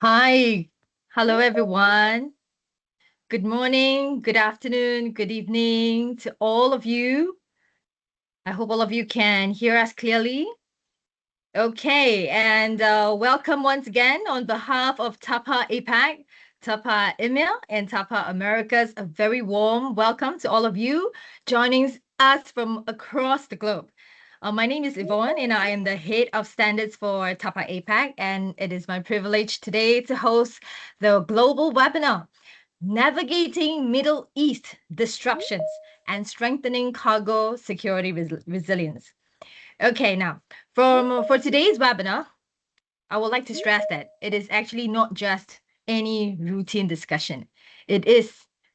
Hi, hello everyone. Good morning, good afternoon, good evening to all of you. I hope all of you can hear us clearly. Okay, and welcome once again on behalf of TAPA APAC, TAPA EMEA, and TAPA Americas. A very warm welcome to all of you joining us from across the globe. My name is Yvonne, and I am the head of standards for TAPA APAC, and it is my privilege today to host the global webinar, Navigating Middle East Disruptions and Strengthening Cargo Security Resilience. Okay, now for today's webinar, I would like to stress that it is actually not just any routine discussion. It is,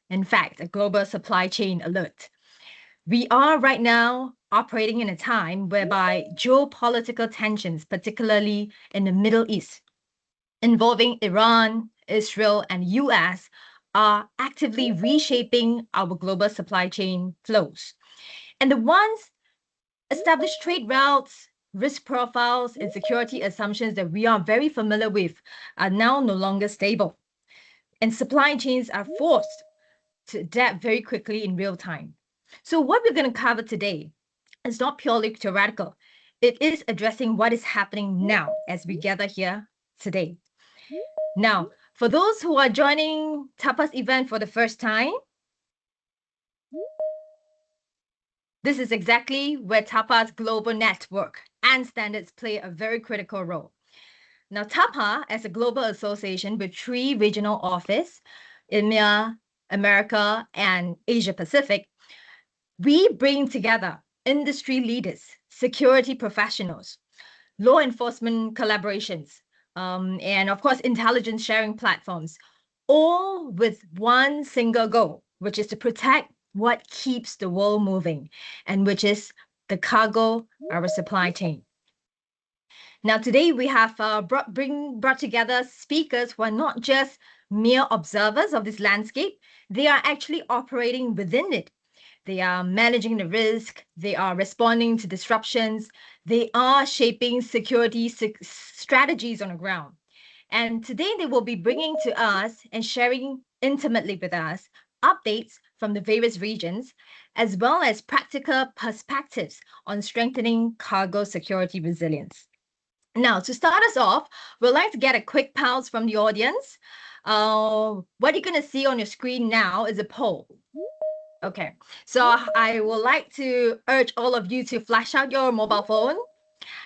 in fact, a global supply chain alert. We are right now operating in a time whereby geopolitical tensions, particularly in the Middle East, involving Iran, Israel, and US, are actively reshaping our global supply chain flows. And the ones established trade routes, risk profiles, and security assumptions that we are very familiar with are now no longer stable. And supply chains are forced to adapt very quickly in real time. So, what we're going to cover today is not purely theoretical, it is addressing what is happening now as we gather here today. Now, for those who are joining TAPA's event for the first time, this is exactly where TAPA's global network and standards play a very critical role. Now, TAPA, as a global association with 3 regional offices, EMEA, America, and Asia Pacific, we bring together industry leaders, security professionals, law enforcement collaborations, and of course, intelligence sharing platforms, all with one single goal, which is to protect what keeps the world moving, and which is the cargo, our supply chain. Now, today we have brought together speakers who are not just mere observers of this landscape, they are actually operating within it. They are managing the risk, they are responding to disruptions, they are shaping security strategies on the ground. And today they will be bringing to us and sharing intimately with us updates from the various regions, as well as practical perspectives on strengthening cargo security resilience. Now, to start us off, we'd like to get a quick pulse from the audience. What you're going to see on your screen now is a poll. Okay, so I would like to urge all of you to flash out your mobile phone,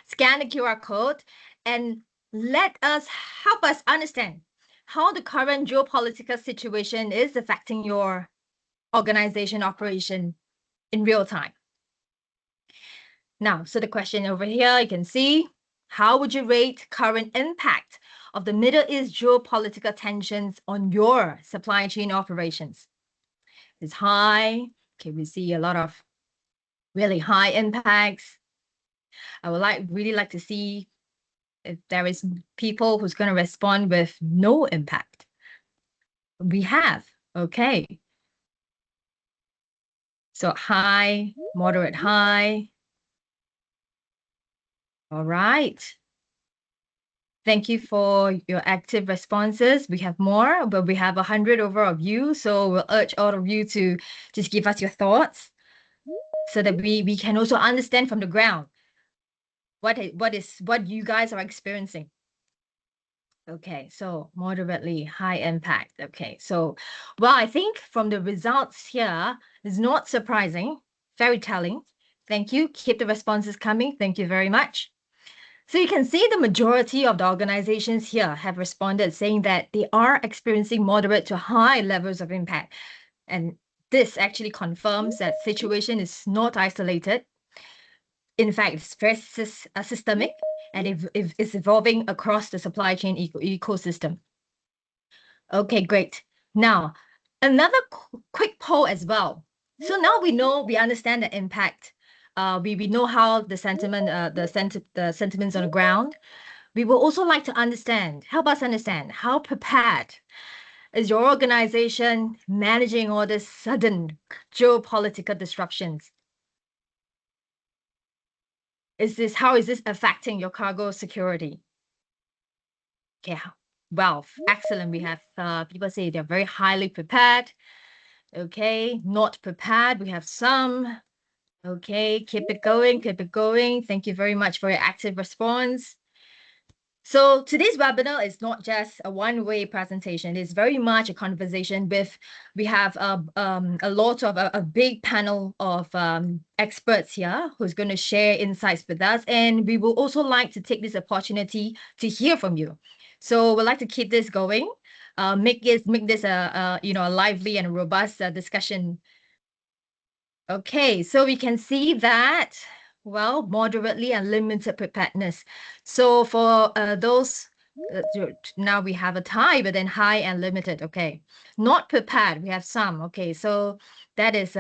scan the QR code, and help us understand how the current geopolitical situation is affecting your organization operation in real time. Now, so the question over here, you can see, how would you rate current impact of the Middle East geopolitical tensions on your supply chain operations? It's high. Okay, we see a lot of really high impacts. I would really like to see if there is people who's going to respond with no impact. We have, okay. So high, moderate high. All right. Thank you for your active responses. We have more, but we have 100 over of you. So we'll urge all of you to just give us your thoughts so that we can also understand from the ground what you guys are experiencing. Okay, so moderately high impact. Okay, so well, I think from the results here, it's not surprising, very telling. Thank you. Keep the responses coming. Thank you very much. So you can see the majority of the organizations here have responded saying that they are experiencing moderate to high levels of impact. And this actually confirms that situation is not isolated. In fact, it's very systemic and it's evolving across the supply chain ecosystem. Okay, great. Now, another quick poll as well. So now we understand the impact. We know how the sentiments on the ground. We will also like to help us understand how prepared is your organization managing all this sudden geopolitical disruptions? How is this affecting your cargo security? Okay, Wow, excellent. We have people say they're very highly prepared. Okay, not prepared. We have some. Okay, keep it going, keep it going. Thank you very much for your active response. So today's webinar is not just a one-way presentation. It's very much a conversation with, we have a lot of, a big panel of experts here who's going to share insights with us. And we will also like to take this opportunity to hear from you. So we'd like to keep this going, make this a lively and robust discussion. Okay, so we can see that, well, moderately and limited preparedness. So for those, now we have a tie, but then high and limited. Okay, not prepared, we have some. Okay, so that is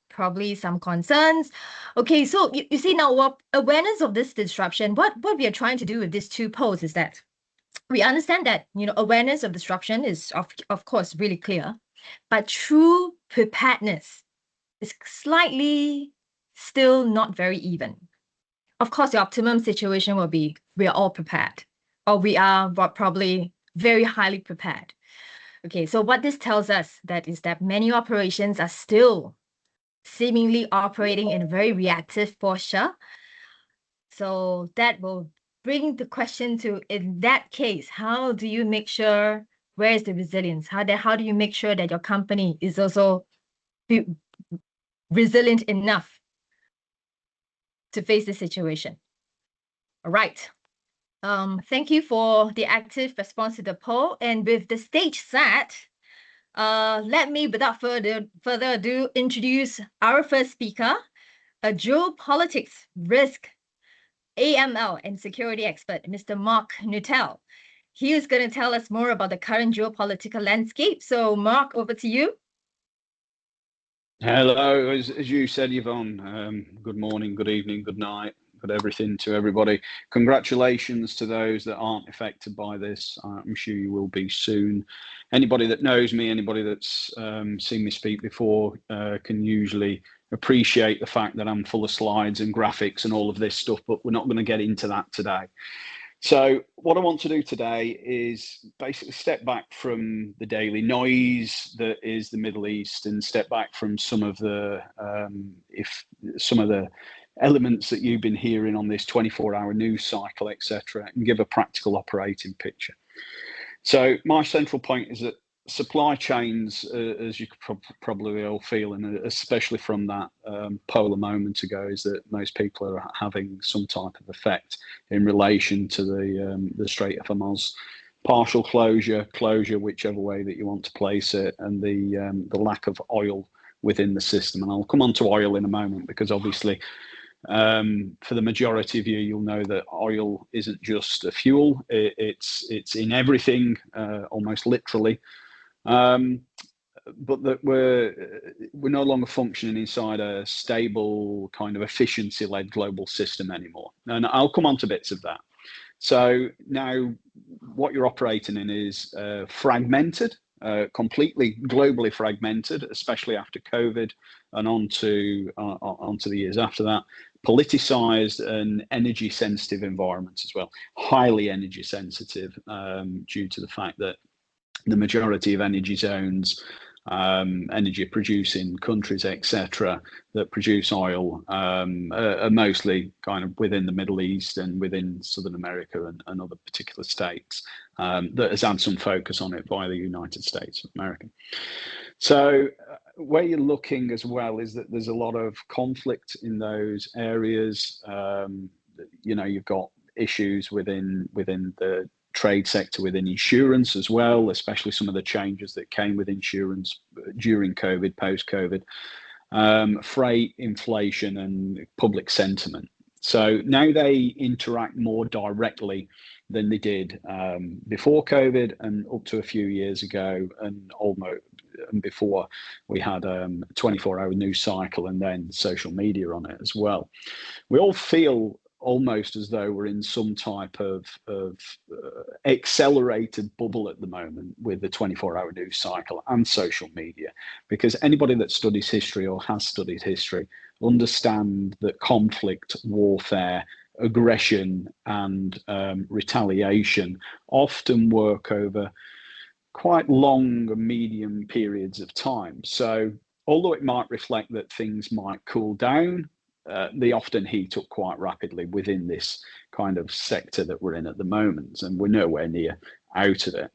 probably some concerns. Okay, so you see now, what awareness of this disruption, what we are trying to do with these two polls is that we understand that, awareness of disruption is of course really clear, but true preparedness is slightly still not very even. Of course, the optimum situation will be we are all prepared, or we are probably very highly prepared. Okay, so what this tells us is that many operations are still seemingly operating in a very reactive posture. So that will bring the question to, in that case, how do you make sure, where is the resilience? How do you make sure that your company is also resilient enough to face the situation? All right. Thank you for the active response to the poll. And with the stage set, let me, without further ado, introduce our first speaker, a geopolitics, risk, AML, and security expert, Mr. Mark Nuttall. He is going to tell us more about the current geopolitical landscape. So, Mark, over to you. Hello, as you said, Yvonne, good morning, good evening, good night, good everything to everybody. Congratulations to those that aren't affected by this. I'm sure you will be soon. Anybody that knows me, anybody that's seen me speak before can usually appreciate the fact that I'm full of slides and graphics and all of this stuff, but we're not going to get into that today. So what I want to do today is basically step back from the daily noise that is the Middle East and step back from some of the elements that you've been hearing on this 24-hour news cycle, etc., and give a practical operating picture. So my central point is that supply chains, as you could probably all feel, and especially from that poll a moment ago, is that most people are having some type of effect in relation to the Strait of Hormuz, partial closure, whichever way that you want to place it, and the lack of oil within the system. And I'll come on to oil in a moment, because obviously for the majority of you, you'll know that oil isn't just a fuel, it's in everything, almost literally. But that we're no longer functioning inside a stable kind of efficiency-led global system anymore. And I'll come on to bits of that. So now what you're operating in is fragmented, completely globally fragmented, especially after COVID and onto the years after that. Politicized and energy sensitive environments as well, highly energy sensitive, due to the fact that the majority of energy zones, energy producing countries, etc., that produce oil are mostly kind of within the Middle East and within Southern America and other particular states, that has had some focus on it by the United States of America. So where you're looking as well is that there's a lot of conflict in those areas. You've got issues within the trade sector, within insurance as well, especially some of the changes that came with insurance during COVID, post-COVID, freight, inflation, and public sentiment. So now they interact more directly than they did before COVID and up to a few years ago, and before we had a 24-hour news cycle and then social media on it as well. We all feel almost as though we're in some type of accelerated bubble at the moment with the 24-hour news cycle and social media, because anybody that studies history or has studied history understand that conflict, warfare, aggression and retaliation often work over quite long and medium periods of time. So although it might reflect that things might cool down, they often heat up quite rapidly within this kind of sector that we're in at the moment, and we're nowhere near out of it.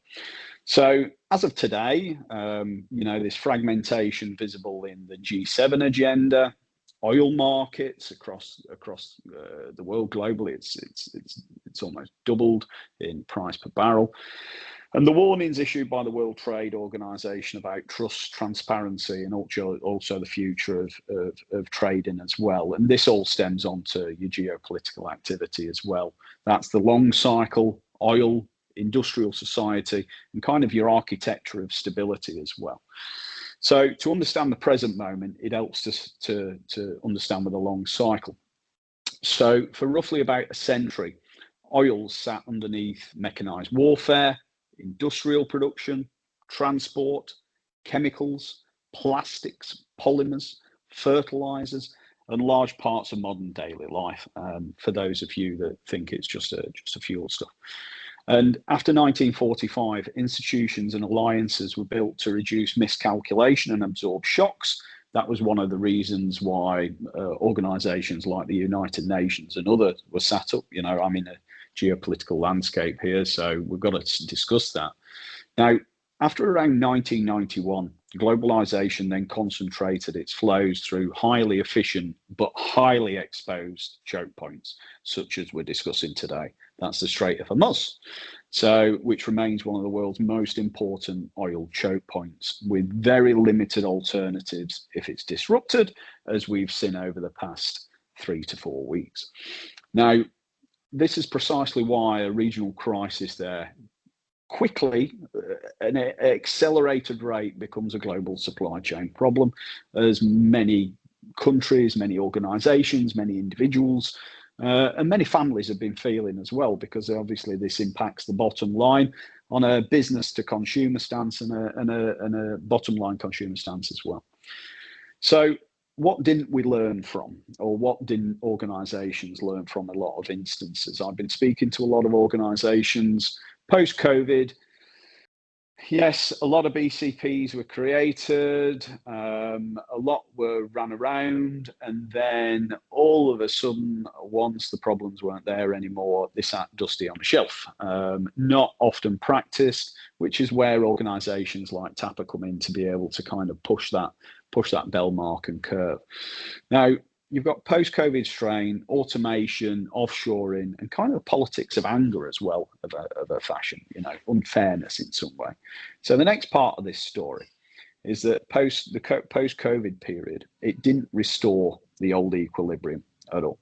So as of today, this fragmentation visible in the G7 agenda, oil markets across the world globally, it's almost doubled in price per barrel. And the warnings issued by the World Trade Organization about trust, transparency, and also the future of trading as well. And this all stems onto your geopolitical activity as well. That's the long cycle, oil, industrial society, and kind of your architecture of stability as well. So to understand the present moment, it helps us to understand with a long cycle. So for roughly about a century, oil sat underneath mechanized warfare, industrial production, transport, chemicals, plastics, polymers, fertilizers, and large parts of modern daily life, for those of you that think it's just a fuel stuff. And after 1945, institutions and alliances were built to reduce miscalculation and absorb shocks. That was one of the reasons why organizations like the United Nations and others were set up. I'm in a geopolitical landscape here, so we've got to discuss that. Now, after around 1991, globalization then concentrated its flows through highly efficient but highly exposed choke points, such as we're discussing today. That's the Strait of Hormuz, which remains one of the world's most important oil choke points, with very limited alternatives if it's disrupted, as we've seen over the past 3 to 4 weeks. Now, this is precisely why a regional crisis there quickly, at an accelerated rate, becomes a global supply chain problem, as many countries, many organizations, many individuals, and many families have been feeling as well, because obviously this impacts the bottom line on a business to consumer stance and a bottom line consumer stance as well. So what didn't we learn from, or what didn't organizations learn from a lot of instances? I've been speaking to a lot of organizations post-COVID. Yes, a lot of BCPs were created, a lot were ran around, and then all of a sudden, once the problems weren't there anymore, they sat dusty on a shelf. Not often practiced, which is where organizations like TAPA come in to be able to kind of push that bell mark and curve. Now, you've got post-COVID strain, automation, offshoring, and kind of politics of anger as well, of a fashion, unfairness in some way. So the next part of this story is that post-COVID period, it didn't restore the old equilibrium at all.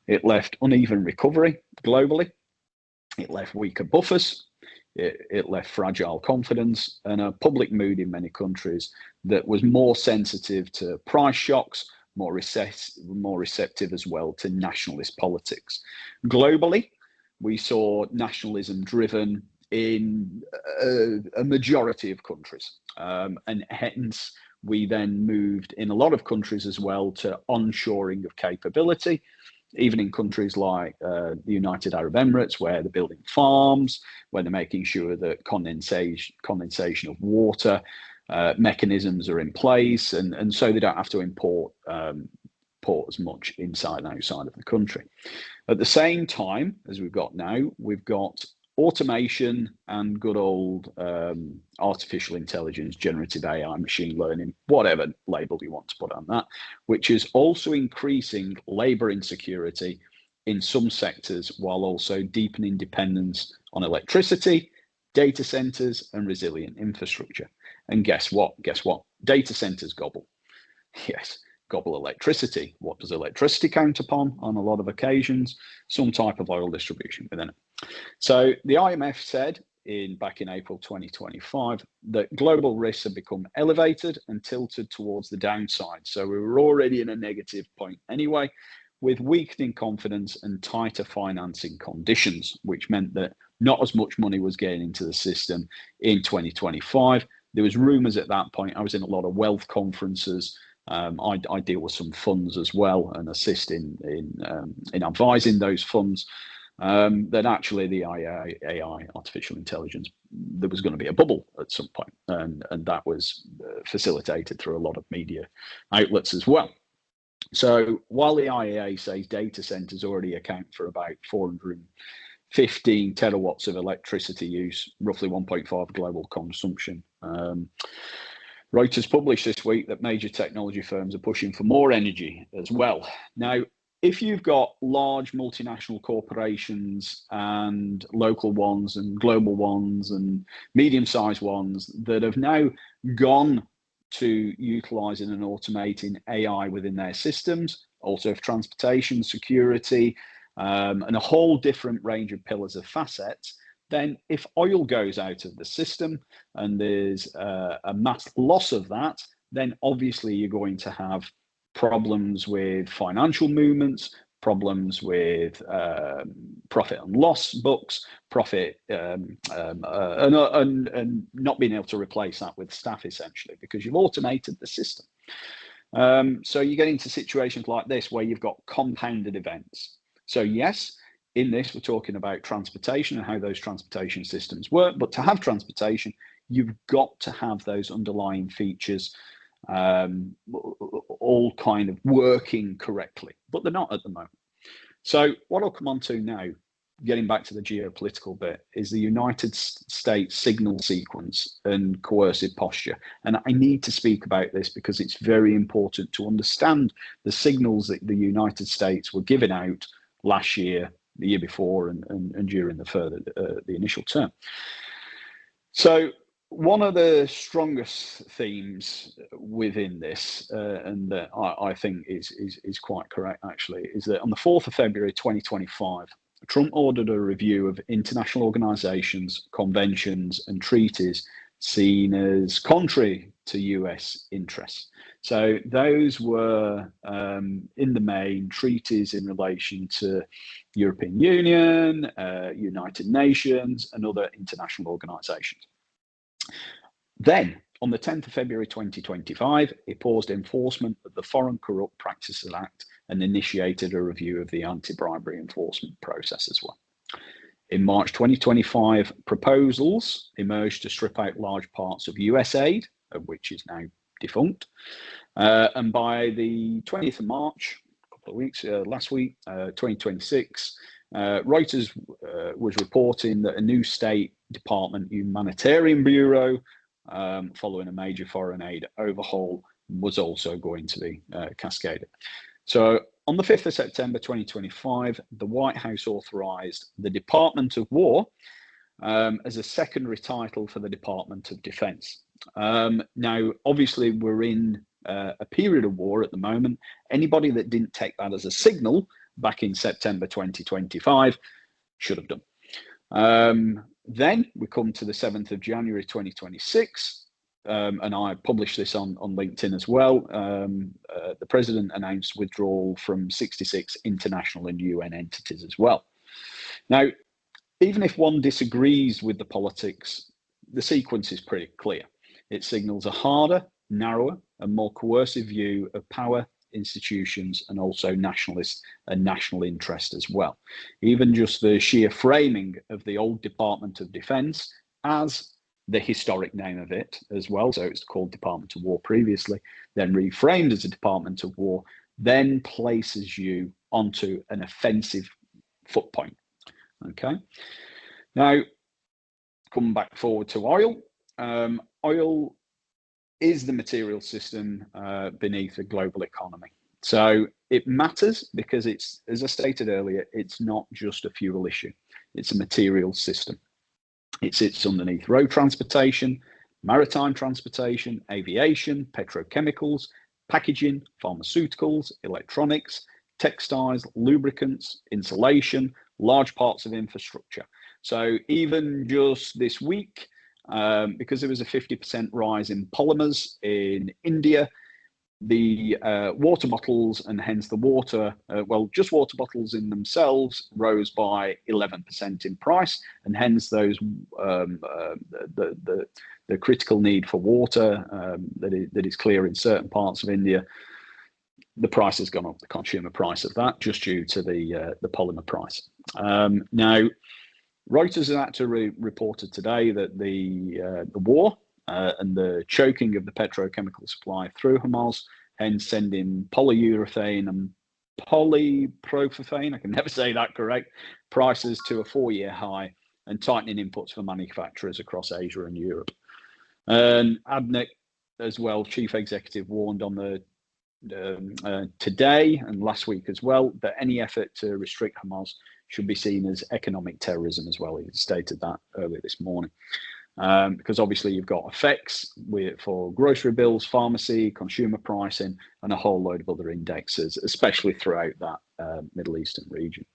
It left uneven recovery globally. It left weaker buffers. It left fragile confidence and a public mood in many countries that was more sensitive to price shocks, more receptive as well to nationalist politics. Globally, we saw nationalism driven in a majority of countries. And hence, we then moved in a lot of countries as well to onshoring of capability, even in countries like the United Arab Emirates, where they're building farms, where they're making sure that condensation of water mechanisms are in place, and so they don't have to import as much inside and outside of the country. At the same time as we've got now, we've got automation and good old artificial intelligence, generative AI, machine learning, whatever label you want to put on that, which is also increasing labor insecurity in some sectors, while also deepening dependence on electricity, data centers, and resilient infrastructure. And guess what? Data centers gobble. Yes, gobble electricity. What does electricity count upon on a lot of occasions? Some type of oil distribution within it. So the IMF said back in April 2025 that global risks have become elevated and tilted towards the downside. So we were already in a negative point anyway, with weakening confidence and tighter financing conditions, which meant that not as much money was getting into the system in 2025. There was rumors at that point. I was in a lot of wealth conferences I deal with some funds as well and assist in advising those funds. That actually the AI, artificial intelligence, there was going to be a bubble at some point, and that was facilitated through a lot of media outlets as well. So while the IEA says data centers already account for about 415 terawatts of electricity use, roughly 1.5 global consumption, Reuters published this week that major technology firms are pushing for more energy as well. Now, if you've got large multinational corporations and local ones and global ones and medium-sized ones that have now gone to utilizing and automating AI within their systems, also for transportation, security, and a whole different range of pillars of facets, then if oil goes out of the system and there's a mass loss of that, then obviously you're going to have problems with financial movements, problems with profit and loss books, profit and not being able to replace that with staff essentially because you've automated the system. So you get into situations like this where you've got compounded events. So yes, in this, we're talking about transportation and how those transportation systems work. But to have transportation, you've got to have those underlying features all kind of working correctly. But they're not at the moment. So what I'll come on to now, getting back to the geopolitical bit, is the United States signal sequence and coercive posture. And I need to speak about this because it's very important to understand the signals that the United States were giving out last year, the year before, and during the initial term. So one of the strongest themes within this, and that I think is quite correct actually, is that on the 4th of February 2025, Trump ordered a review of international organizations, conventions, and treaties seen as contrary to US interests. So those were, in the main, treaties in relation to European Union, United Nations, and other international organizations. Then, on the 10th of February 2025, it paused enforcement of the Foreign Corrupt Practices Act and initiated a review of the anti-bribery enforcement process as well. In March 2025, proposals emerged to strip out large parts of US aid, which is now defunct. And by the 20th of March, a couple of weeks, last week, 2026, Reuters was reporting that a new State Department humanitarian bureau, following a major foreign aid overhaul, was also going to be cascaded. So on the 5th of September 2025, the White House authorized the Department of War as a secondary title for the Department of Defense. Now, obviously, we're in a period of war at the moment. Anybody that didn't take that as a signal back in September 2025 should have done. Then we come to the 7th of January 2026, and I published this on LinkedIn as well. The president announced withdrawal from 66 international and UN entities as well. Now, even if one disagrees with the politics, the sequence is pretty clear. It signals a harder, narrower, and more coercive view of power, institutions, and also nationalist and national interest as well. Even just the sheer framing of the old Department of Defense as the historic name of it as well, so it's called Department of War previously, then reframed as a Department of War, then places you onto an offensive foot point. Okay. Now, coming back forward to oil. Oil is the material system beneath the global economy. So it matters because it's, as I stated earlier, it's not just a fuel issue. It's a material system. It sits underneath road transportation, maritime transportation, aviation, petrochemicals, packaging, pharmaceuticals, electronics, textiles, lubricants, insulation, large parts of infrastructure. So even just this week, because there was a 50% rise in polymers in India, The water bottles, and hence the water, just water bottles in themselves rose by 11% in price, and hence those the critical need for water that is clear in certain parts of India. The price has gone up, the consumer price of that, just due to the polymer price. Now, Reuters has actually reported today that the war and the choking of the petrochemical supply through Hamas, hence sending polyurethane and polypropylene, I can never say that correct, prices to a 4-year high, and tightening inputs for manufacturers across Asia and Europe. And Adnik, as well, chief executive, warned on the today and last week as well that any effort to restrict Hamas should be seen as economic terrorism as well. He stated that earlier this morning. Because obviously you've got effects for grocery bills, pharmacy, consumer pricing, and a whole load of other indexes, especially throughout that Middle Eastern region.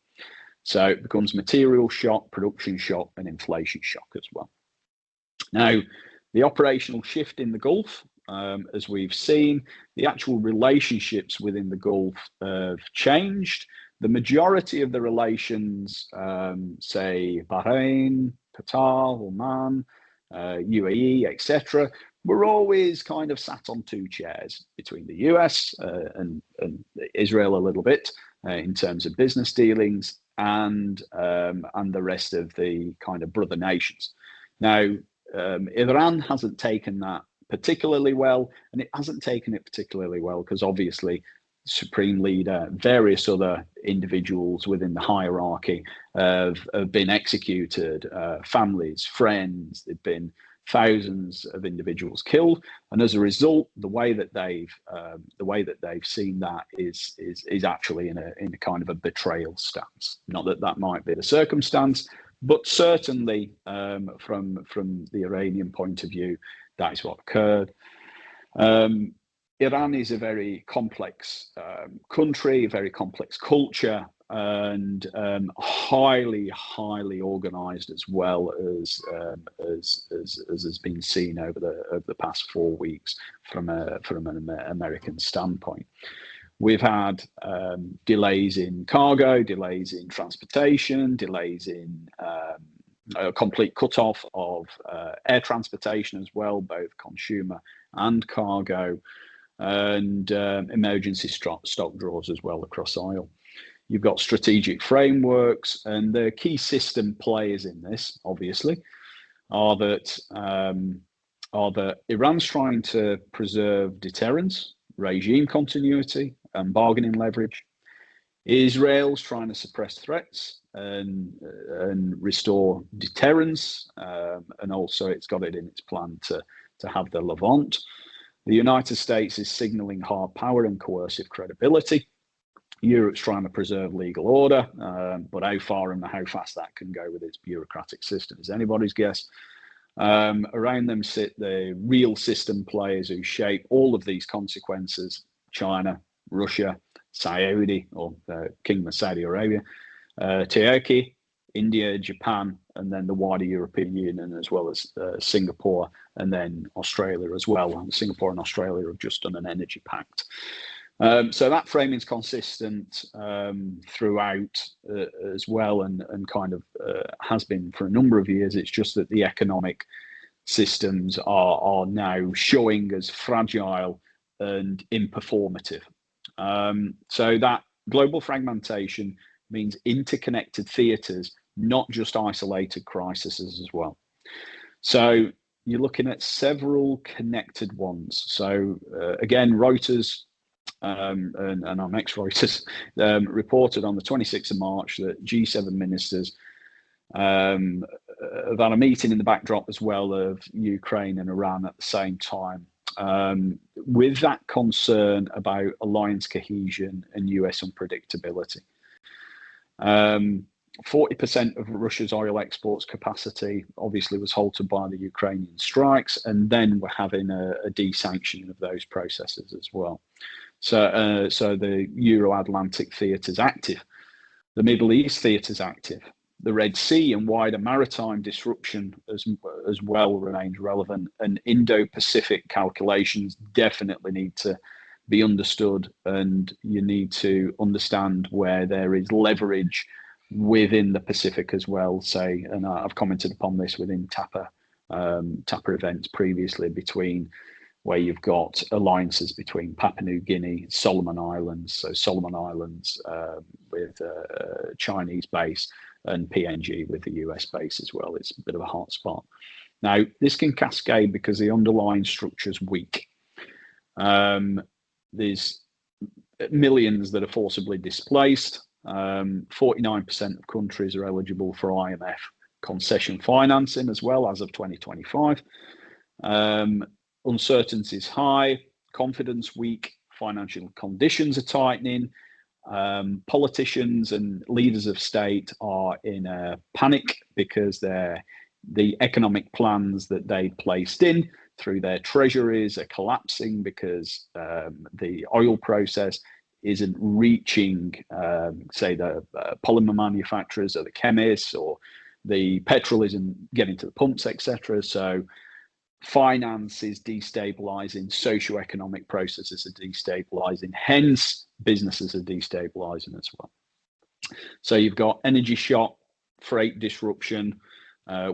So it becomes material shock, production shock, and inflation shock as well. Now, the operational shift in the Gulf, as we've seen, the actual relationships within the Gulf have changed. The majority of the relations, say Bahrain, Qatar, Oman, UAE, etc., were always kind of sat on two chairs between the US and Israel a little bit in terms of business dealings, and the rest of the kind of brother nations. Now, Iran hasn't taken that particularly well, and it hasn't taken it particularly well because obviously Supreme Leader, various other individuals within the hierarchy have been executed, families, friends, there've been thousands of individuals killed, and as a result, the way that they've seen that is actually in a kind of a betrayal stance. Not that that might be the circumstance, but certainly from the Iranian point of view, that is what occurred. Iran is a very complex country, a very complex culture, and highly organized, as well as has been seen over the past 4 weeks from an American standpoint. We've had delays in cargo, delays in transportation, delays in a complete cut-off of air transportation as well, both consumer and cargo, and emergency stock draws as well across oil. You've got strategic frameworks, and the key system players in this, obviously, are that Iran's trying to preserve deterrence, regime continuity, and bargaining leverage. Israel's trying to suppress threats and restore deterrence, and also it's got it in its plan to have the Levant. The United States is signaling hard power and coercive credibility. Europe's trying to preserve legal order, but how far and how fast that can go with its bureaucratic system is anybody's guess. Around them sit the real system players who shape all of these consequences: China, Russia, Saudi, or Kingdom of Saudi Arabia, Turkey, India, Japan, and then the wider European Union, as well as Singapore, and then Australia as well. Singapore and Australia have just done an energy pact. So that framing is consistent throughout as well, and kind of has been for a number of years. It's just that the economic systems are now showing as fragile and imperformative. So that global fragmentation means interconnected theatres, not just isolated crises as well. So you're looking at several connected ones. So again, Reuters and our next Reuters reported on the 26th of March that G7 ministers have had a meeting in the backdrop as well of Ukraine and Iran at the same time, with that concern about alliance cohesion and US unpredictability. 40% of Russia's oil exports capacity obviously was halted by the Ukrainian strikes, and then we're having a de-sanctioning of those processes as well. So the Euro-Atlantic theatre is active. The Middle East theatre is active. The Red Sea and wider maritime disruption as well remains relevant, and Indo-Pacific calculations definitely need to be understood, and you need to understand where there is leverage within the Pacific as well. Say, and I've commented upon this within TAPA events previously, between where you've got alliances between Papua New Guinea, Solomon Islands, so Solomon Islands with a Chinese base, and PNG with the US base as well. It's a bit of a hot spot. Now, this can cascade because the underlying structure is weak. There's millions that are forcibly displaced. 49% of countries are eligible for IMF concession financing as well as of 2025. Uncertainty is high, confidence weak, financial conditions are tightening. Politicians and leaders of state are in a panic because the economic plans that they placed in through their treasuries are collapsing because the oil process isn't reaching, say, the polymer manufacturers or the chemists, or the petrol isn't getting to the pumps, etc. So finance is destabilizing, socioeconomic processes are destabilizing, hence businesses are destabilizing as well. So you've got energy shock, freight disruption,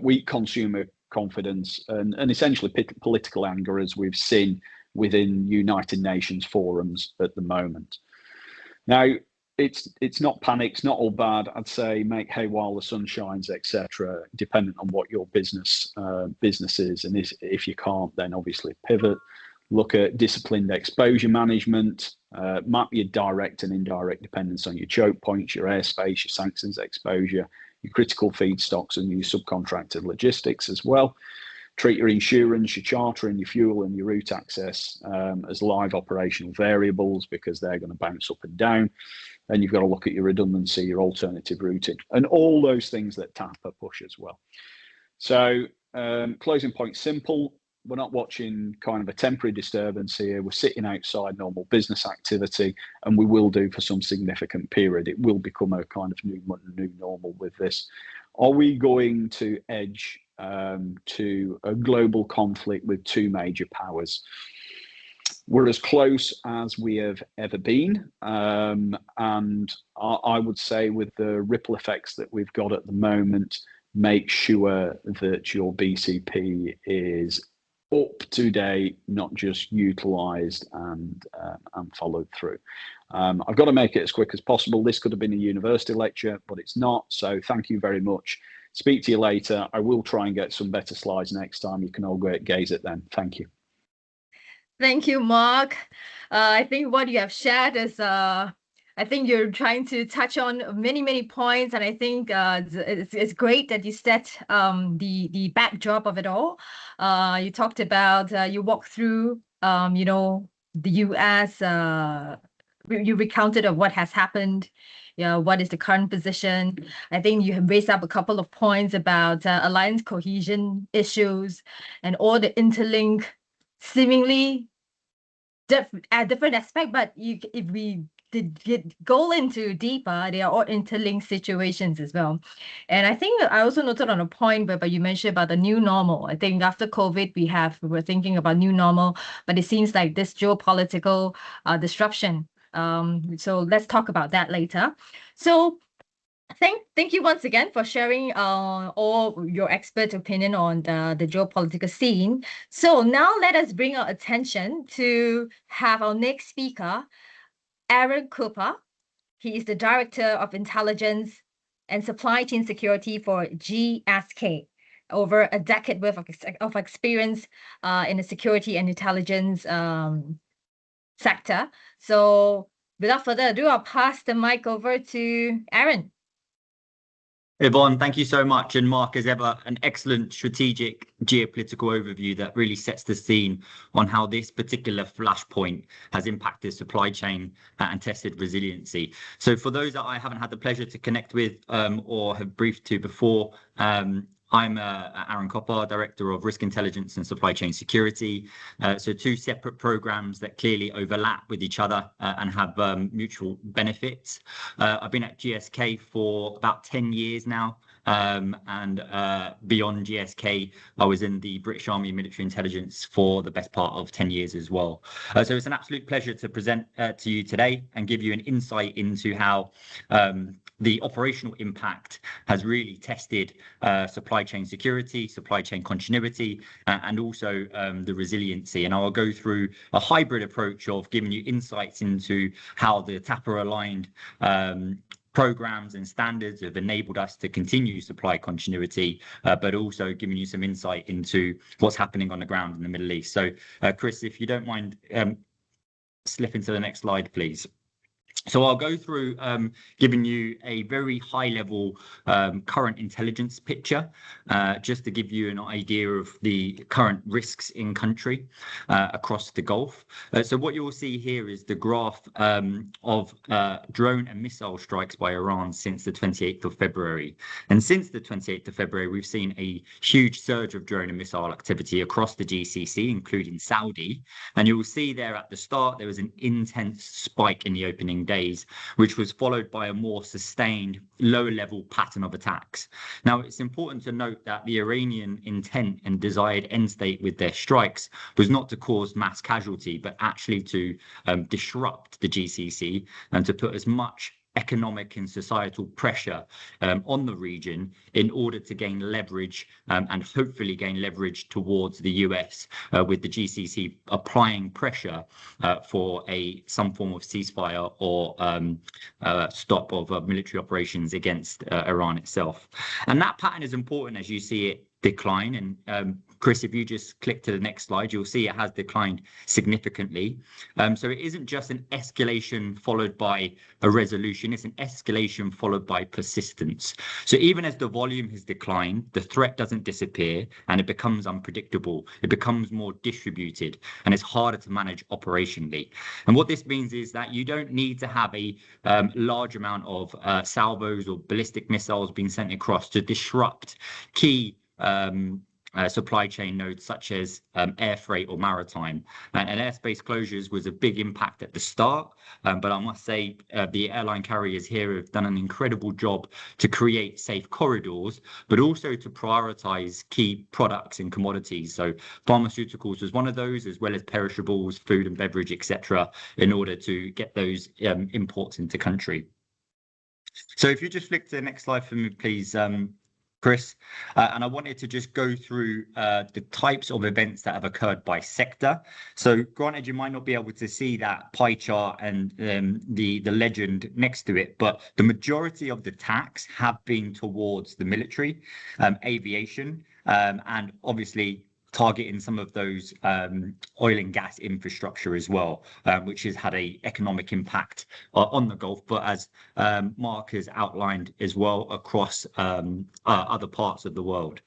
weak consumer confidence, and essentially political anger, as we've seen within United Nations forums at the moment. Now, it's not panic, it's not all bad. I'd say make hay while the sun shines, etc., dependent on what your business is. And if you can't, then obviously pivot. Look at disciplined exposure management, map your direct and indirect dependence on your choke points, your airspace, your sanctions exposure, your critical feedstocks, and your subcontracted logistics as well. Treat your insurance, your charter, and your fuel and your route access as live operational variables, because they're going to bounce up and down. And you've got to look at your redundancy, your alternative routing, and all those things that TAPA push as well. So closing point simple. We're not watching kind of a temporary disturbance here. We're sitting outside normal business activity, and we will do for some significant period. It will become a kind of new normal with this. Are we going to edge to a global conflict with two major powers? We're as close as we have ever been. And I would say, with the ripple effects that we've got at the moment, make sure that your BCP is up to date, not just utilised and followed through. I've got to make it as quick as possible. This could have been a university lecture, but it's not. So thank you very much. Speak to you later. I will try and get some better slides next time. You can all go gaze at them. Thank you. Thank you, Mark. I think what you have shared is, I think you're trying to touch on many points, and I think it's great that you set the backdrop of it all. You talked about, you walked through, the US. You recounted of what has happened. What is the current position? I think you have raised up a couple of points about alliance cohesion issues and all the interlink, seemingly different aspect, but if we did go into deeper, they are all interlinked situations as well. And I think I also noted on a point but you mentioned about the new normal. I think after COVID, we were thinking about new normal, but it seems like this geopolitical disruption. So let's talk about that later. So thank you once again for sharing all your expert opinion on the geopolitical scene. So now let us bring our attention to have our next speaker, Aaron Cooper. He is the Director of Intelligence and Supply Chain Security for GSK. Over a decade worth of experience in the security and intelligence sector. So without further ado, I'll pass the mic over to Aaron. Yvonne, thank you so much. And Mark, as ever, an excellent strategic geopolitical overview that really sets the scene on how this particular flashpoint has impacted supply chain and tested resiliency. So for those that I haven't had the pleasure to connect with or have briefed to before, I'm Aaron Cooper, Director of Risk Intelligence and Supply Chain Security. So two separate programs that clearly overlap with each other and have mutual benefits. I've been at GSK for about 10 years now. and beyond GSK, I was in the British Army Military Intelligence for the best part of 10 years as well. So it's an absolute pleasure to present to you today and give you an insight into how the operational impact has really tested supply chain security, supply chain continuity, and also the resiliency. And I'll go through a hybrid approach of giving you insights into how the TAPA aligned programs and standards have enabled us to continue supply continuity, but also giving you some insight into what's happening on the ground in the Middle East. So, Chris, if you don't mind, slipping to the next slide, please. So I'll go through giving you a very high level current intelligence picture, just to give you an idea of the current risks in country across the Gulf. So what you will see here is the graph of drone and missile strikes by Iran since the 28th of February. And since the 28th of February, we've seen a huge surge of drone and missile activity across the GCC, including Saudi. And you will see there at the start, there was an intense spike in the opening days, which was followed by a more sustained low-level pattern of attacks. Now, it's important to note that the Iranian intent and desired end state with their strikes was not to cause mass casualty, but actually to disrupt the GCC and to put as much economic and societal pressure on the region in order to gain leverage and hopefully gain leverage towards the US, with the GCC applying pressure for some form of ceasefire or stop of military operations against Iran itself. And that pattern is important as you see it decline. And Chris, if you just click to the next slide, you'll see it has declined significantly. So it isn't just an escalation followed by a resolution, it's an escalation followed by persistence. So even as the volume has declined, the threat doesn't disappear and it becomes unpredictable. It becomes more distributed and it's harder to manage operationally. And what this means is that you don't need to have a large amount of salvos or ballistic missiles being sent across to disrupt key supply chain nodes such as air freight or maritime. And airspace closures was a big impact at the start, but I must say the airline carriers here have done an incredible job to create safe corridors, but also to prioritize key products and commodities. So pharmaceuticals was one of those, as well as perishables, food and beverage, etc., in order to get those imports into country. So if you just flick to the next slide for me, please, Chris, and I wanted to just go through the types of events that have occurred by sector. So granted, you might not be able to see that pie chart and the legend next to it, but the majority of the attacks have been towards the military, aviation, and obviously targeting some of those oil and gas infrastructure as well, which has had an economic impact on the Gulf, but as Mark has outlined as well across other parts of the world.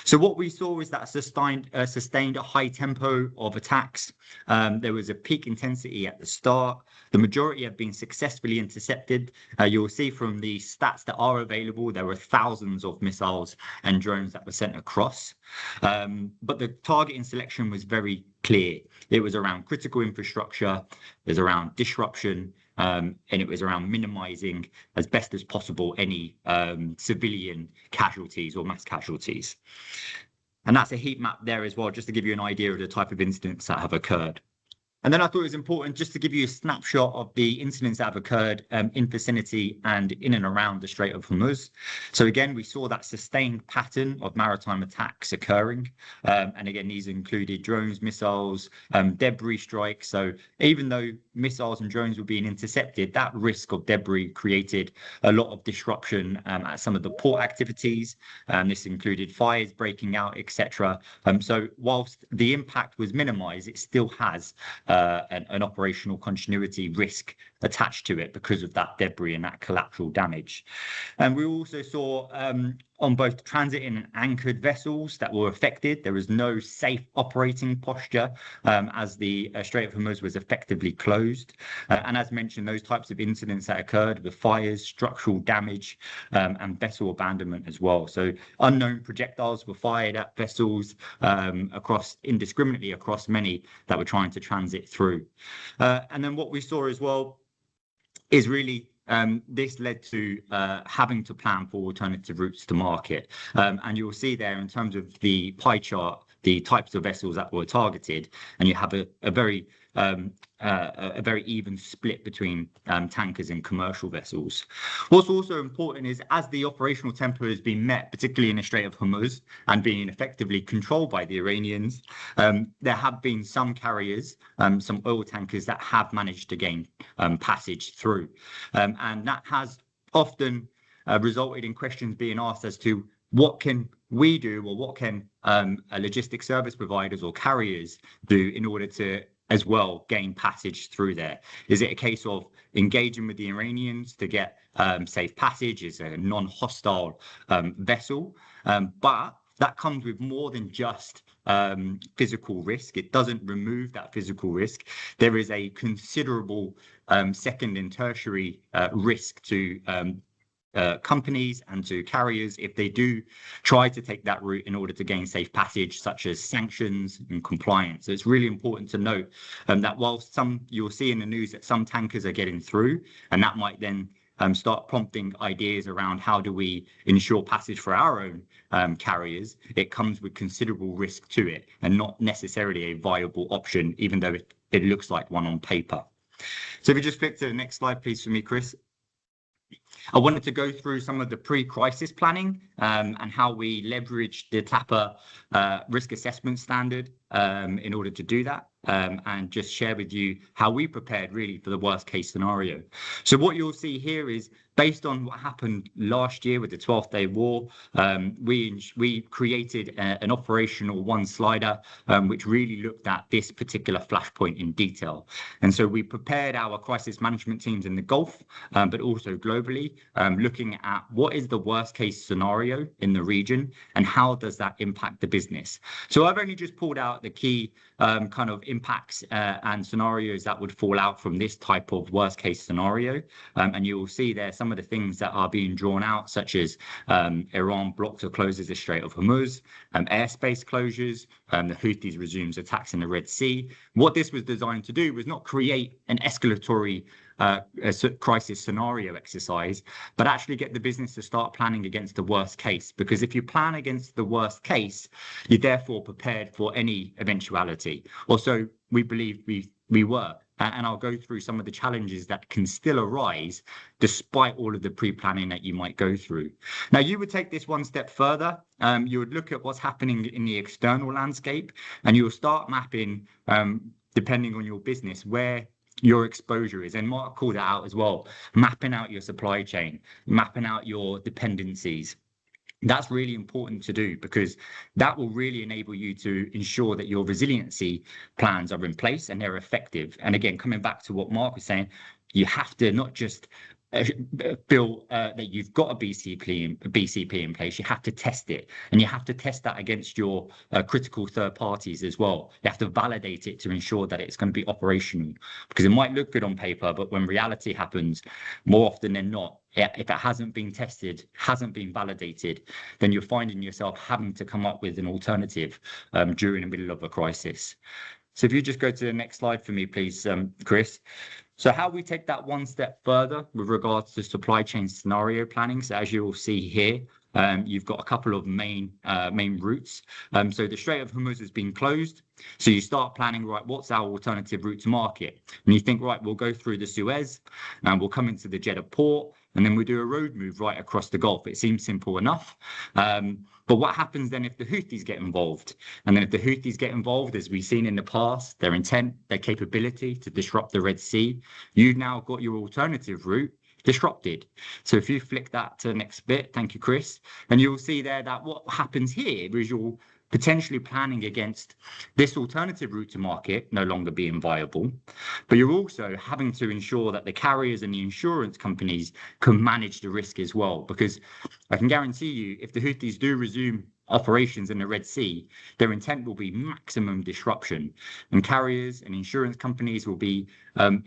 So what we saw was that sustained a high tempo of attacks. There was a peak intensity at the start. The majority have been successfully intercepted. You'll see from the stats that are available, there were thousands of missiles and drones that were sent across. But the targeting selection was very clear. It was around critical infrastructure, it was around disruption, and it was around minimizing as best as possible any civilian casualties or mass casualties. And that's a heat map there as well, just to give you an idea of the type of incidents that have occurred. And then I thought it was important just to give you a snapshot of the incidents that have occurred in vicinity and in and around the Strait of Hormuz. So again, we saw that sustained pattern of maritime attacks occurring. And again, these included drones, missiles, debris strikes. So even though missiles and drones were being intercepted, that risk of debris created a lot of disruption at some of the port activities. This included fires breaking out, etc. So whilst the impact was minimized, it still has an operational continuity risk attached to it because of that debris and that collateral damage. And we also saw on both transiting and anchored vessels that were affected, there was no safe operating posture as the Strait of Hormuz was effectively closed. And as mentioned, those types of incidents that occurred with fires, structural damage, and vessel abandonment as well. So unknown projectiles were fired at vessels indiscriminately across many that were trying to transit through. And then what we saw as well is really this led to having to plan for alternative routes to market. And you'll see there in terms of the pie chart, the types of vessels that were targeted, and you have a very even split between tankers and commercial vessels. What's also important is as the operational tempo has been met, particularly in the Strait of Hormuz and being effectively controlled by the Iranians, there have been some carriers, some oil tankers that have managed to gain passage through. And that has often resulted in questions being asked as to what can we do, or what can logistic service providers or carriers do in order to as well gain passage through there? Is it a case of engaging with the Iranians to get safe passage? Is a non-hostile vessel? But that comes with more than just physical risk. It doesn't remove that physical risk. There is a considerable second and tertiary risk to companies and to carriers if they do try to take that route in order to gain safe passage, such as sanctions and compliance. So it's really important to note that while you'll see in the news that some tankers are getting through, and that might then start prompting ideas around how do we ensure passage for our own carriers, it comes with considerable risk to it and not necessarily a viable option, even though it looks like one on paper. So if you just flick to the next slide, please, for me, Chris. I wanted to go through some of the pre-crisis planning and how we leveraged the TAPA risk assessment standard in order to do that, and just share with you how we prepared really for the worst case scenario. So what you'll see here is based on what happened last year with the 12th Day War, we created an operational one slider which really looked at this particular flashpoint in detail. And so we prepared our crisis management teams in the Gulf, but also globally, looking at what is the worst case scenario in the region and how does that impact the business. So I've only just pulled out the key kind of impacts and scenarios that would fall out from this type of worst case scenario. And you will see there some of the things that are being drawn out, such as Iran blocks or closes the Strait of Hormuz, airspace closures, the Houthis resumes attacks in the Red Sea. What this was designed to do was not create an escalatory crisis scenario exercise, but actually get the business to start planning against the worst case. Because if you plan against the worst case, you're therefore prepared for any eventuality. Also, we believe we were. And I'll go through some of the challenges that can still arise despite all of the pre-planning that you might go through. Now, you would take this one step further. You would look at what's happening in the external landscape, and you will start mapping, depending on your business, where your exposure is. And Mark called that out as well, mapping out your supply chain, mapping out your dependencies. That's really important to do because that will really enable you to ensure that your resiliency plans are in place and they're effective. And again, coming back to what Mark was saying, you have to not just feel that you've got a BCP in place, you have to test it, and you have to test that against your critical third parties as well. You have to validate it to ensure that it's going to be operational, because it might look good on paper, but when reality happens, more often than not, if it hasn't been tested, hasn't been validated, then you're finding yourself having to come up with an alternative during the middle of a crisis. So if you just go to the next slide for me, please, Chris. So how we take that one step further with regards to supply chain scenario planning. So as you will see here, you've got a couple of main routes. So the Strait of Hormuz has been closed. So you start planning, right, what's our alternative route to market? And you think, right, we'll go through the Suez and we'll come into the Jeddah port, and then we do a road move right across the Gulf. It seems simple enough. But what happens then if the Houthis get involved? And then if the Houthis get involved, as we've seen in the past, their intent, their capability to disrupt the Red Sea, you've now got your alternative route disrupted. So if you flick that to the next bit, thank you, Chris, and you'll see there that what happens here is you're potentially planning against this alternative route to market no longer being viable, but you're also having to ensure that the carriers and the insurance companies can manage the risk as well. Because I can guarantee you, if the Houthis do resume operations in the Red Sea, their intent will be maximum disruption, and carriers and insurance companies will be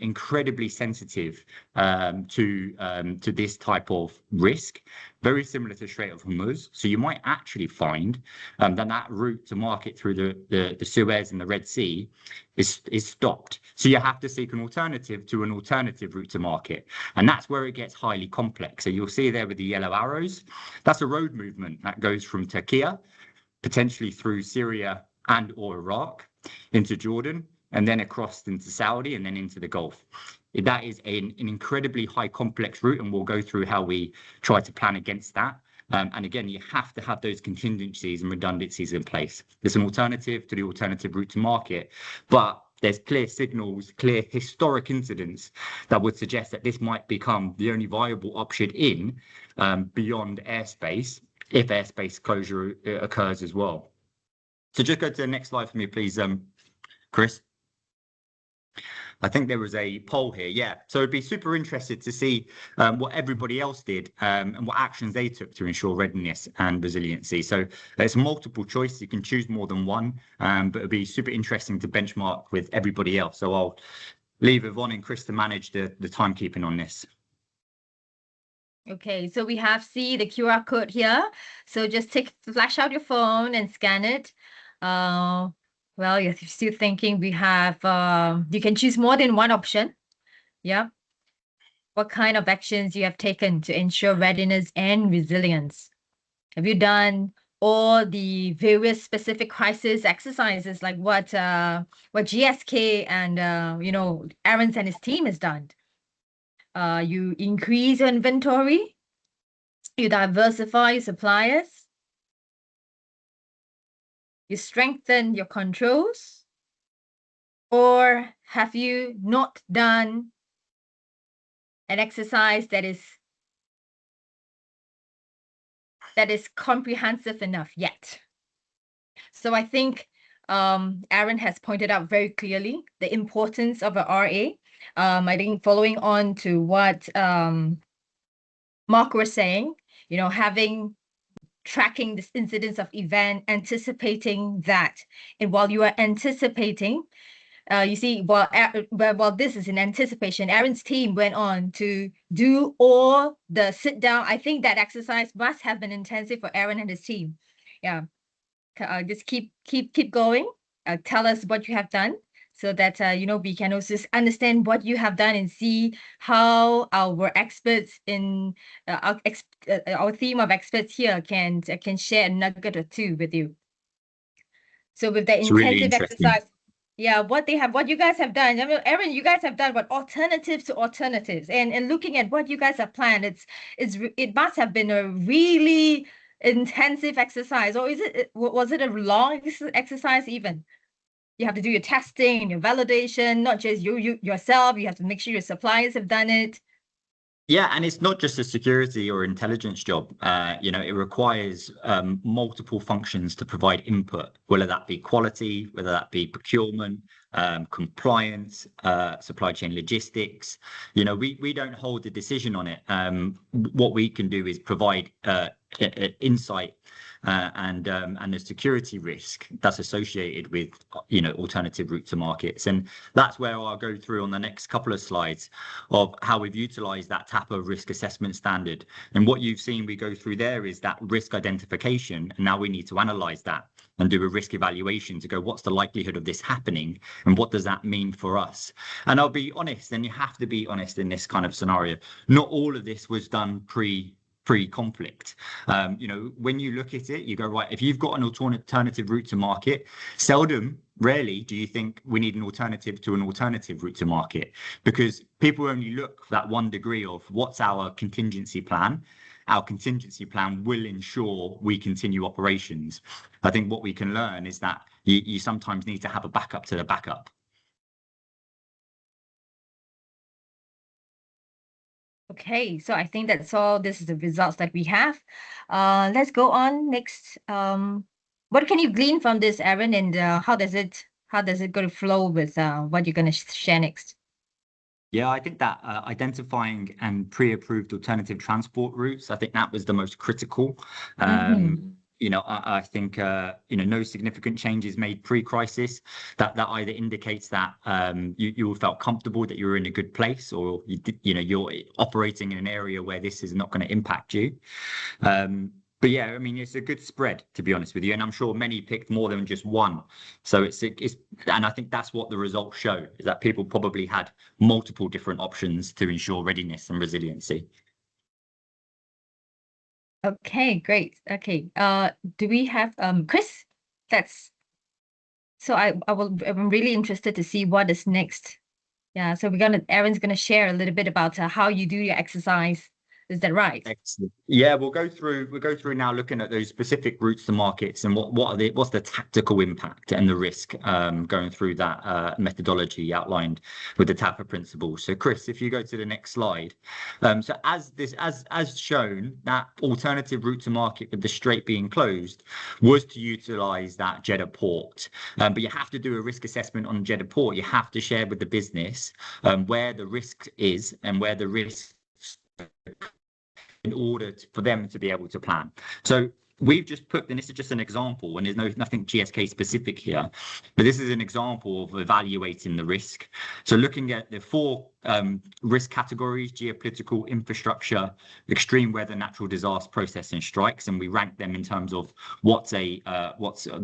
incredibly sensitive to this type of risk, very similar to Strait of Hormuz. So you might actually find that route to market through the Suez and the Red Sea is stopped. So you have to seek an alternative to an alternative route to market. And that's where it gets highly complex. So you'll see there with the yellow arrows, that's a road movement that goes from Turkey, potentially through Syria and or Iraq, into Jordan, and then across into Saudi, and then into the Gulf. That is an incredibly high complex route, and we'll go through how we try to plan against that. And again, you have to have those contingencies and redundancies in place. There's an alternative to the alternative route to market, but there's clear signals, clear historic incidents that would suggest that this might become the only viable option in beyond airspace, if airspace closure occurs as well. So just go to the next slide for me, please, Chris. I think there was a poll here. Yeah. So I'd be super interested to see what everybody else did and what actions they took to ensure readiness and resiliency. So there's multiple choice. You can choose more than one, but it'd be super interesting to benchmark with everybody else. So I'll leave Yvonne and Chris to manage the timekeeping on this. Okay, so we have the QR code here. So just flash out your phone and scan it. Well, you're still thinking we have, you can choose more than one option. Yeah. What kind of actions you have taken to ensure readiness and resilience? Have you done all the various specific crisis exercises like what GSK and, Aaron's and his team has done? You increase your inventory, you diversify your suppliers, you strengthen your controls, or have you not done an exercise that is comprehensive enough yet? So I think Aaron has pointed out very clearly the importance of a RA. I think following on to what Mark was saying, tracking this incidence of event, anticipating that. And while you are anticipating, you see, while this is in anticipation, Aaron's team went on to do all the sit down. I think that exercise must have been intensive for Aaron and his team. Yeah, just keep going. Tell us what you have done, so that we can also understand what you have done and see how our experts in our team of experts here can share a nugget or two with you. So with the intensive exercise, yeah, what you guys have done. I mean, Aaron, you guys have done what alternatives to alternatives, and looking at what you guys have planned, it must have been a really intensive exercise, or was it a long exercise even? You have to do your testing and your validation, not just you yourself. You have to make sure your suppliers have done it. Yeah, and it's not just a security or intelligence job. It requires multiple functions to provide input, whether that be quality, whether that be procurement, compliance, supply chain logistics. We don't hold the decision on it. What we can do is provide insight and the security risk that's associated with alternative route to markets. And that's where I'll go through on the next couple of slides of how we've utilized that TAPA risk assessment standard. And what you've seen we go through there is that risk identification, and now we need to analyze that and do a risk evaluation to go, what's the likelihood of this happening and what does that mean for us? And I'll be honest, and you have to be honest in this kind of scenario, not all of this was done pre-conflict. When you look at it, you go, right, if you've got an alternative route to market, rarely do you think we need an alternative to an alternative route to market, because people only look that 1 degree of what's our contingency plan. Our contingency plan will ensure we continue operations. I think what we can learn is that you sometimes need to have a backup to the backup. Okay, so I think that's all. This is the results that we have. Let's go on next. What can you glean from this, Aaron, and how does it go to flow with what you're going to share next? Yeah, I think that identifying and pre-approved alternative transport routes, I think that was the most critical. I think no significant changes made pre-crisis. That either indicates that you felt comfortable that you were in a good place, or you're operating in an area where this is not going to impact you. But yeah, I mean, it's a good spread, to be honest with you, and I'm sure many picked more than just one. So it's and I think that's what the results show, is that people probably had multiple different options to ensure readiness and resiliency. Okay, great. Okay, do we have Chris? I'm really interested to see what is next. Yeah, so Aaron's gonna share a little bit about how you do your exercise. Is that right? Excellent. Yeah, we'll go through now looking at those specific routes to markets and what's the tactical impact and the risk going through that methodology outlined with the TAPA principles. So Chris, if you go to the next slide. So as shown, that alternative route to market with the strait being closed was to utilize that Jeddah port. But you have to do a risk assessment on Jeddah port. You have to share with the business where the risk is and where the risk in order for them to be able to plan. So we've just put, and this is just an example, and there's nothing GSK specific here, but this is an example of evaluating the risk. So looking at the four risk categories: geopolitical, infrastructure, extreme weather, natural disaster, process, and strikes, and we rank them in terms of what's the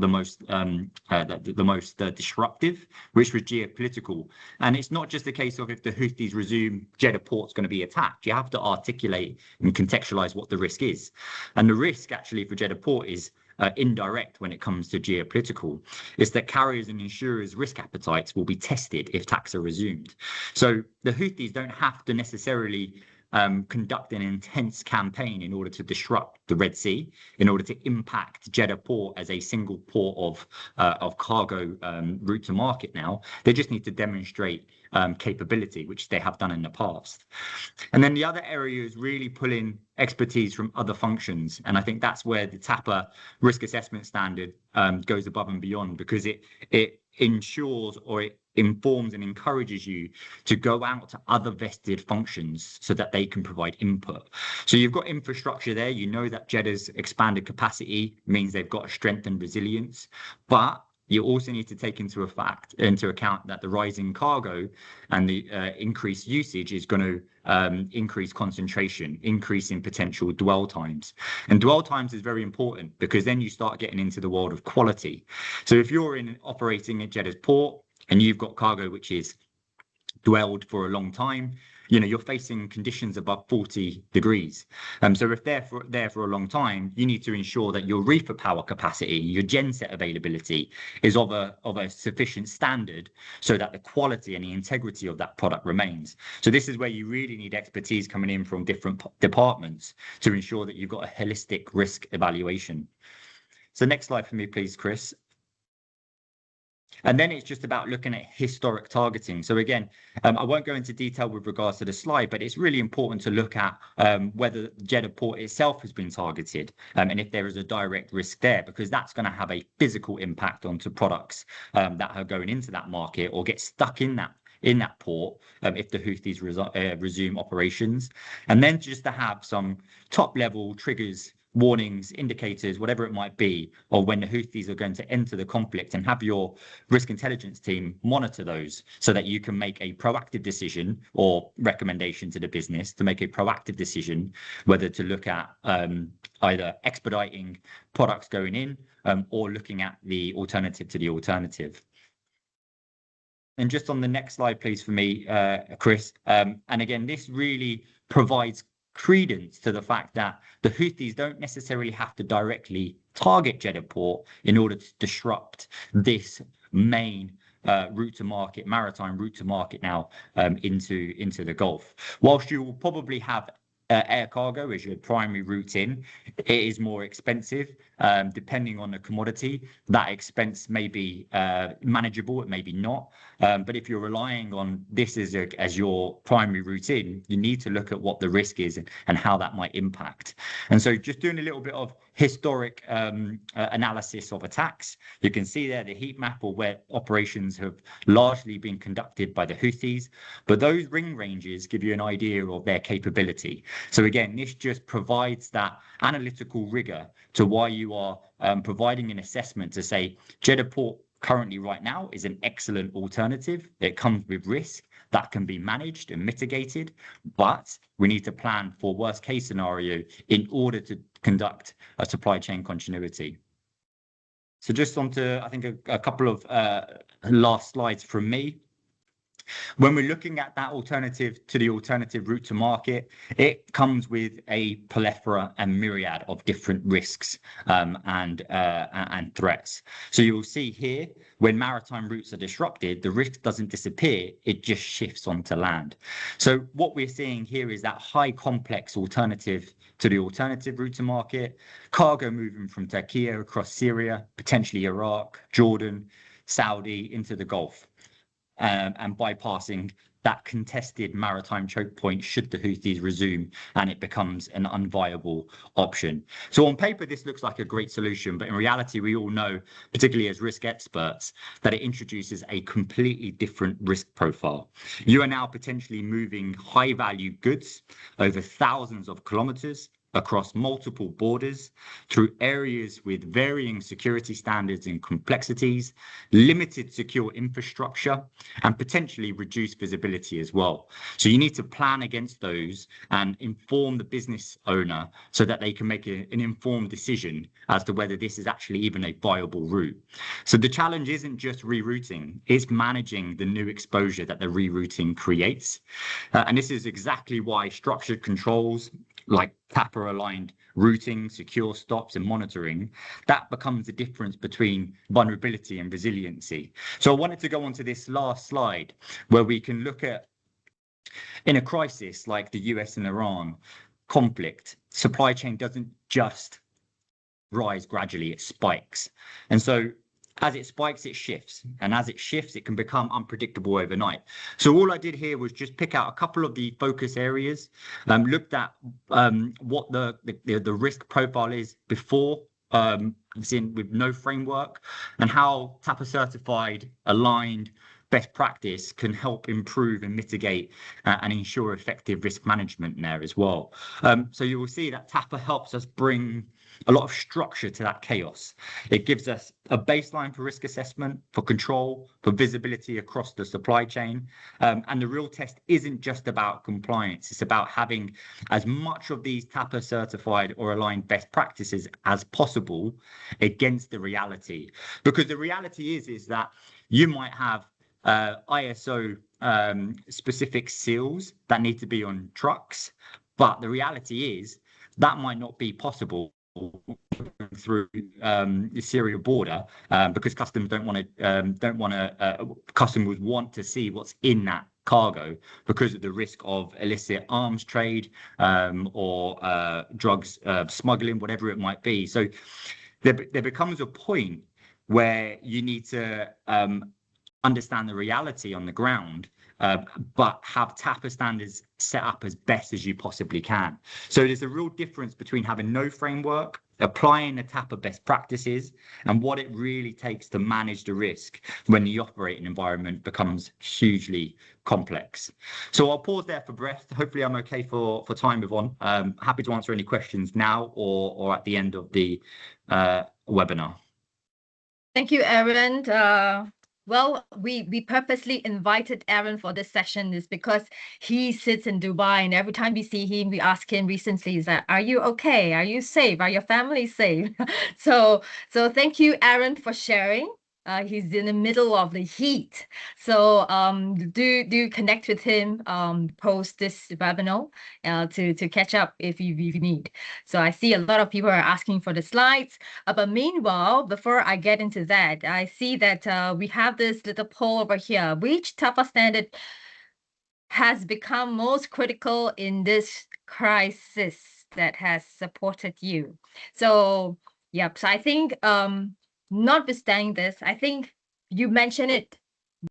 most disruptive, which was geopolitical. And it's not just a case of if the Houthis resume, Jeddah port's going to be attacked. You have to articulate and contextualize what the risk is, and the risk actually for Jeddah port is indirect when it comes to geopolitical. It's that carriers and insurers' risk appetites will be tested if attacks are resumed. So the Houthis don't have to necessarily conduct an intense campaign in order to disrupt the Red Sea, in order to impact Jeddah port as a single port of cargo route to market. Now they just need to demonstrate capability, which they have done in the past. And then the other area is really pulling expertise from other functions, and I think that's where the TAPA risk assessment standard goes above and beyond, because it ensures, or it informs and encourages you to go out to other vested functions so that they can provide input. So you've got infrastructure there. You know that Jeddah's expanded capacity means they've got a strengthened resilience, but you also need to take into account that the rising cargo and the increased usage is going to increase concentration, increasing potential dwell times. And dwell times is very important, because then you start getting into the world of quality. So if you're operating at Jeddah's port and you've got cargo which is dwelled for a long time, you're facing conditions above 40 degrees. So if they're there for a long time, you need to ensure that your reefer power capacity, your genset availability is of a sufficient standard so that the quality and the integrity of that product remains. So this is where you really need expertise coming in from different departments to ensure that you've got a holistic risk evaluation. So next slide for me, please, Chris. And then it's just about looking at historic targeting. So again, I won't go into detail with regards to the slide, but it's really important to look at whether Jeddah port itself has been targeted, and if there is a direct risk there, because that's going to have a physical impact onto products that are going into that market or get stuck in that port if the Houthis resume operations. And then just to have some top level triggers, warnings, indicators, whatever it might be, or when the Houthis are going to enter the conflict, and have your risk intelligence team monitor those so that you can make a proactive decision or recommendation to the business to make a proactive decision whether to look at either expediting products going in or looking at the alternative to the alternative. And just on the next slide, please, for me, Chris. And again, this really provides credence to the fact that the Houthis don't necessarily have to directly target Jeddah port in order to disrupt this main route to market, maritime route to market now into the Gulf. Whilst you will probably have air cargo as your primary route in, it is more expensive. Depending on the commodity, that expense may be manageable, it may be not. But if you're relying on this as your primary route in, you need to look at what the risk is and how that might impact. And so just doing a little bit of historic analysis of attacks, you can see there the heat map of where operations have largely been conducted by the Houthis, but those ring ranges give you an idea of their capability. So again, this just provides that analytical rigor to why you are providing an assessment to say Jeddah port currently right now is an excellent alternative. It comes with risk, that can be managed and mitigated, but we need to plan for worst case scenario in order to conduct a supply chain continuity. So just on to, I think, a couple of last slides from me. When we're looking at that alternative to the alternative route to market, it comes with a plethora and myriad of different risks and threats. So you will see here, when maritime routes are disrupted, the risk doesn't disappear, it just shifts onto land. So what we're seeing here is that high complex alternative to the alternative route to market, cargo moving from Turkey across Syria, potentially Iraq, Jordan, Saudi into the Gulf. And bypassing that contested maritime choke point should the Houthis resume and it becomes an unviable option. So on paper, this looks like a great solution, but in reality, we all know, particularly as risk experts, that it introduces a completely different risk profile. You are now potentially moving high value goods over thousands of kilometers across multiple borders, through areas with varying security standards and complexities, limited secure infrastructure, and potentially reduced visibility as well. So you need to plan against those and inform the business owner so that they can make an informed decision as to whether this is actually even a viable route. So the challenge isn't just rerouting, it's managing the new exposure that the rerouting creates. And this is exactly why structured controls like TAPA aligned routing, secure stops and monitoring, that becomes the difference between vulnerability and resiliency. So I wanted to go on to this last slide where we can look at, in a crisis like the US and Iran conflict, supply chain doesn't just rise gradually, it spikes. And so as it spikes, it shifts. And as it shifts, it can become unpredictable overnight. So all I did here was just pick out a couple of the focus areas, looked at what the risk profile is before, with no framework, and how TAPA certified, aligned, best practice can help improve and mitigate and ensure effective risk management there as well. So you will see that TAPA helps us bring a lot of structure to that chaos. It gives us a baseline for risk assessment, for control, for visibility across the supply chain. And the real test isn't just about compliance. It's about having as much of these TAPA certified or aligned best practices as possible against the reality. Because the reality is that you might have ISO specific seals that need to be on trucks, but the reality is that might not be possible through the Syria border because customs customers want to see what's in that cargo because of the risk of illicit arms trade or drugs smuggling, whatever it might be. So there becomes a point where you need to understand the reality on the ground, but have TAPA standards set up as best as you possibly can. So there's a real difference between having no framework, applying the TAPA best practices, and what it really takes to manage the risk when the operating environment becomes hugely complex. So I'll pause there for breath. Hopefully I'm okay for time, Yvonne. Happy to answer any questions now or at the end of the webinar. Thank you, Aaron. Well, we purposely invited Aaron for this session is because he sits in Dubai, and every time we see him, we ask him recently, is that, are you okay? Are you safe? Are your family safe? So thank you, Aaron, for sharing. He's in the middle of the heat. So do connect with him post this webinar to catch up if you need. So I see a lot of people are asking for the slides. But meanwhile, before I get into that, I see that we have this little poll over here. Which TAPA standard has become most critical in this crisis that has supported you? So, yep. So I think notwithstanding this, I think you mentioned it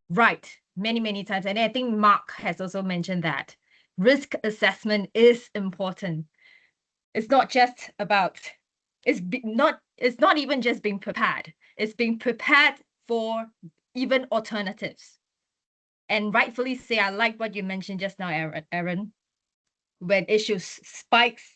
right many times. And I think Mark has also mentioned that risk assessment is important. It's not just about, it's not even just being prepared. It's being prepared for even alternatives. And rightfully say, I like what you mentioned just now, Aaron. When issues spikes,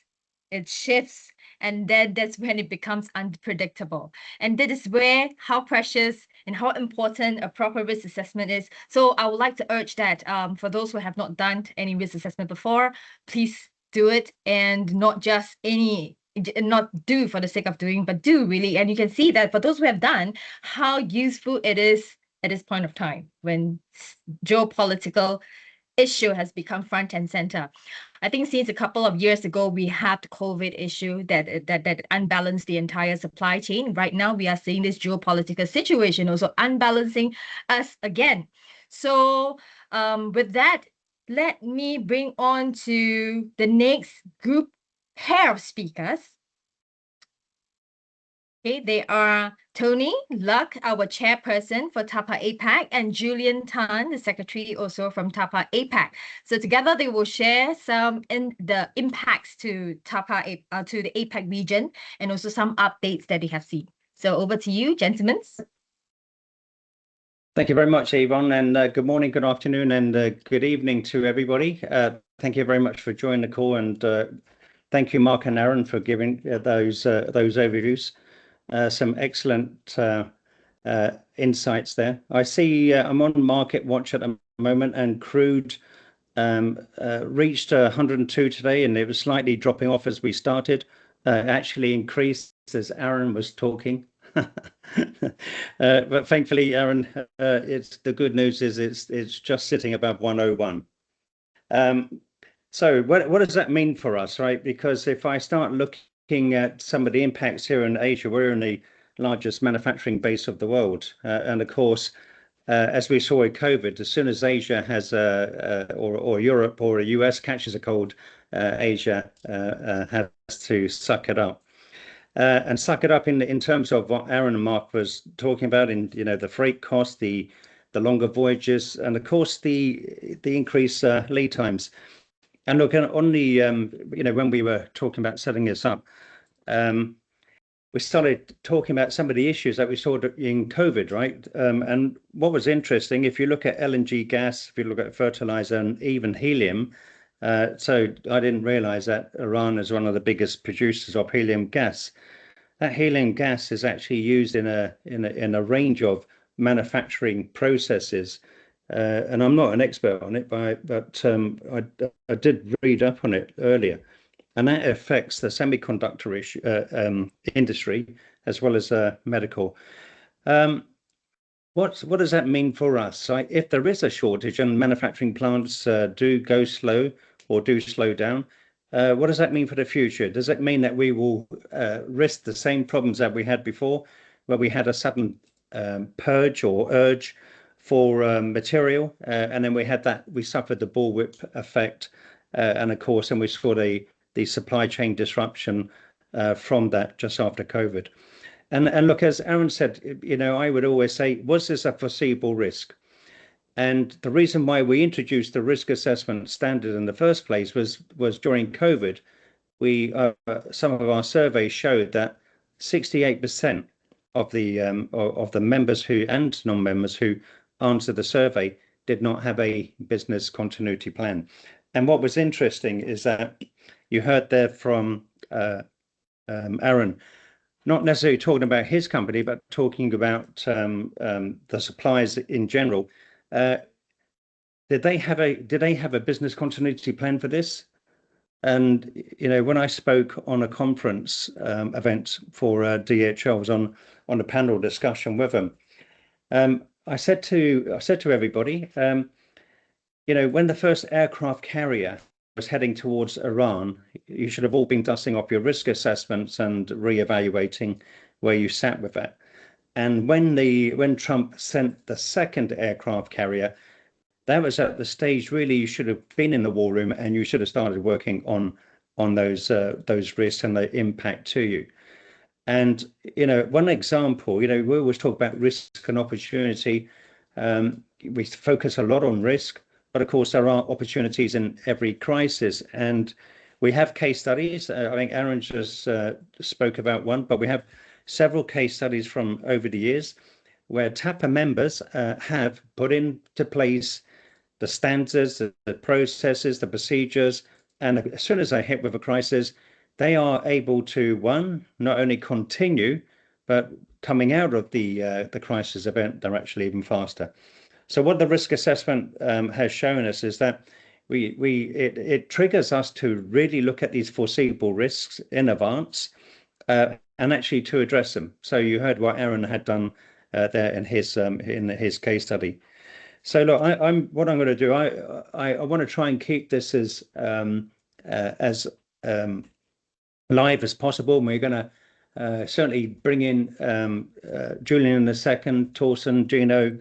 it shifts, and then that's when it becomes unpredictable. And that is where how precious and how important a proper risk assessment is. So I would like to urge that for those who have not done any risk assessment before, please do it, and not just not do for the sake of doing, but do really. And you can see that for those who have done, how useful it is at this point of time when geopolitical issue has become front and center. I think since a couple of years ago, we had the COVID issue that unbalanced the entire supply chain. Right now, we are seeing this geopolitical situation also unbalancing us again. So with that, let me bring on to the next group pair of speakers. Okay, they are Tony Luck, our chairperson for TAPA APAC, and Julian Tan, the secretary also from TAPA APAC. So together they will share some in the impacts to TAPA to the APAC region, and also some updates that they have seen. So over to you, gentlemen. Thank you very much, Yvonne, and good morning, good afternoon, and good evening to everybody. Thank you very much for joining the call, and thank you, Mark and Aaron, for giving those overviews. Some excellent insights there. I see I'm on market watch at the moment, and crude reached 102 today, and it was slightly dropping off as we started. Actually increased as Aaron was talking. But thankfully, Aaron, it's the good news is it's just sitting above 101. So what does that mean for us, right? Because if I start looking at some of the impacts here in Asia, we're in the largest manufacturing base of the world, and of course, as we saw with COVID, as soon as Asia has or Europe or the US catches a cold, Asia has to suck it up. And suck it up in terms of what Aaron and Mark was talking about, in the freight cost, the longer voyages, and of course the increased lead times. And look, on the when we were talking about setting this up, we started talking about some of the issues that we saw in COVID, right? And what was interesting, if you look at LNG gas, if you look at fertilizer, and even helium. So I didn't realize that Iran is one of the biggest producers of helium gas. That helium gas is actually used in a range of manufacturing processes, and I'm not an expert on it, but I did read up on it earlier, and that affects the semiconductor industry as well as medical. What does that mean for us? So if there is a shortage and manufacturing plants do go slow or do slow down, what does that mean for the future? Does it mean that we will risk the same problems that we had before, where we had a sudden purge or urge for material, and then we suffered the bullwhip effect, and of course, and we saw the supply chain disruption from that just after COVID. And look, as Aaron said, I would always say, was this a foreseeable risk? And the reason why we introduced the risk assessment standard in the first place was during COVID. Some of our surveys showed that 68% of the members and non-members who answered the survey did not have a business continuity plan. And what was interesting is that you heard there from Aaron, not necessarily talking about his company, but talking about the suppliers in general. Did they have a business continuity plan for this? And when I spoke on a conference event for DHL, I was on a panel discussion with them. I said to everybody, when the first aircraft carrier was heading towards Iran, you should have all been dusting off your risk assessments and reevaluating where you sat with that. And when Trump sent the second aircraft carrier, that was at the stage really you should have been in the war room, and you should have started working on those risks and the impact to you. And one example, we always talk about risk and opportunity. We focus a lot on risk, but of course there are opportunities in every crisis, and we have case studies. I think Aaron just spoke about one, but we have several case studies from over the years where TAPA members have put into place the standards, the processes, the procedures, and as soon as they hit with a crisis, they are able to, one, not only continue but coming out of the crisis event, they're actually even faster. So what the risk assessment has shown us is that it triggers us to really look at these foreseeable risks in advance and actually to address them. So you heard what Aaron had done there in his case study. So look, what I'm going to do. I want to try and keep this as live as possible. And we're going to certainly bring in Julian in a second, Torsten, Gino.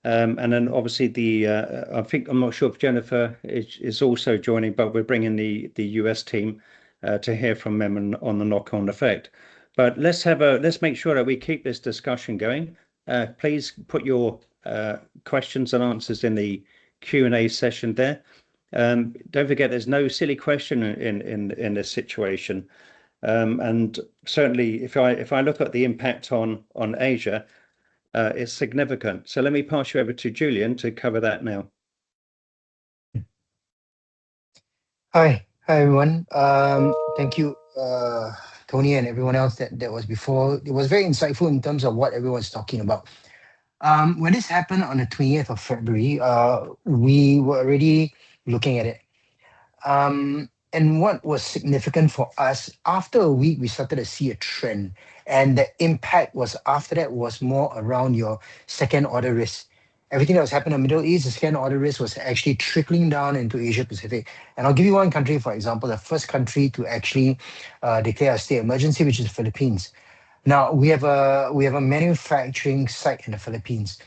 And then obviously I'm not sure if Jennifer is also joining, but we're bringing the US team to hear from them on the knock-on effect. But let's make sure that we keep this discussion going. Please put your questions and answers in the Q&A session there. Don't forget, there's no silly question in this situation. And certainly, if I look at the impact on Asia, is significant. So let me pass you over to Julian to cover that now. Hi everyone. Thank you, Tony, and everyone else that was before. It was very insightful in terms of what everyone's talking about. When this happened on the 20th of February, we were already looking at it. And what was significant for us, after a week, we started to see a trend. And the impact was after that was more around your second order risk. Everything that was happening in the Middle East, the second order risk was actually trickling down into Asia Pacific. And I'll give you one country, for example, the first country to actually declare a state emergency, which is the Philippines. Now we have a manufacturing site in the Philippines.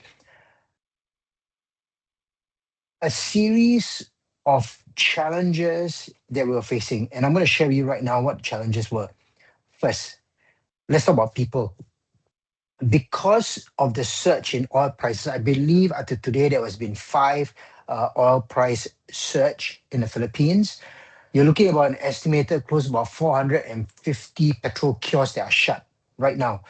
A series of challenges that we were facing, and I'm going to share with you right now what challenges were. First, let's talk about people. Because of the surge in oil prices, I believe up to today there has been 5 oil price surge in the Philippines. You're looking about an estimated close to about 450 petrol kiosks that are shut right now.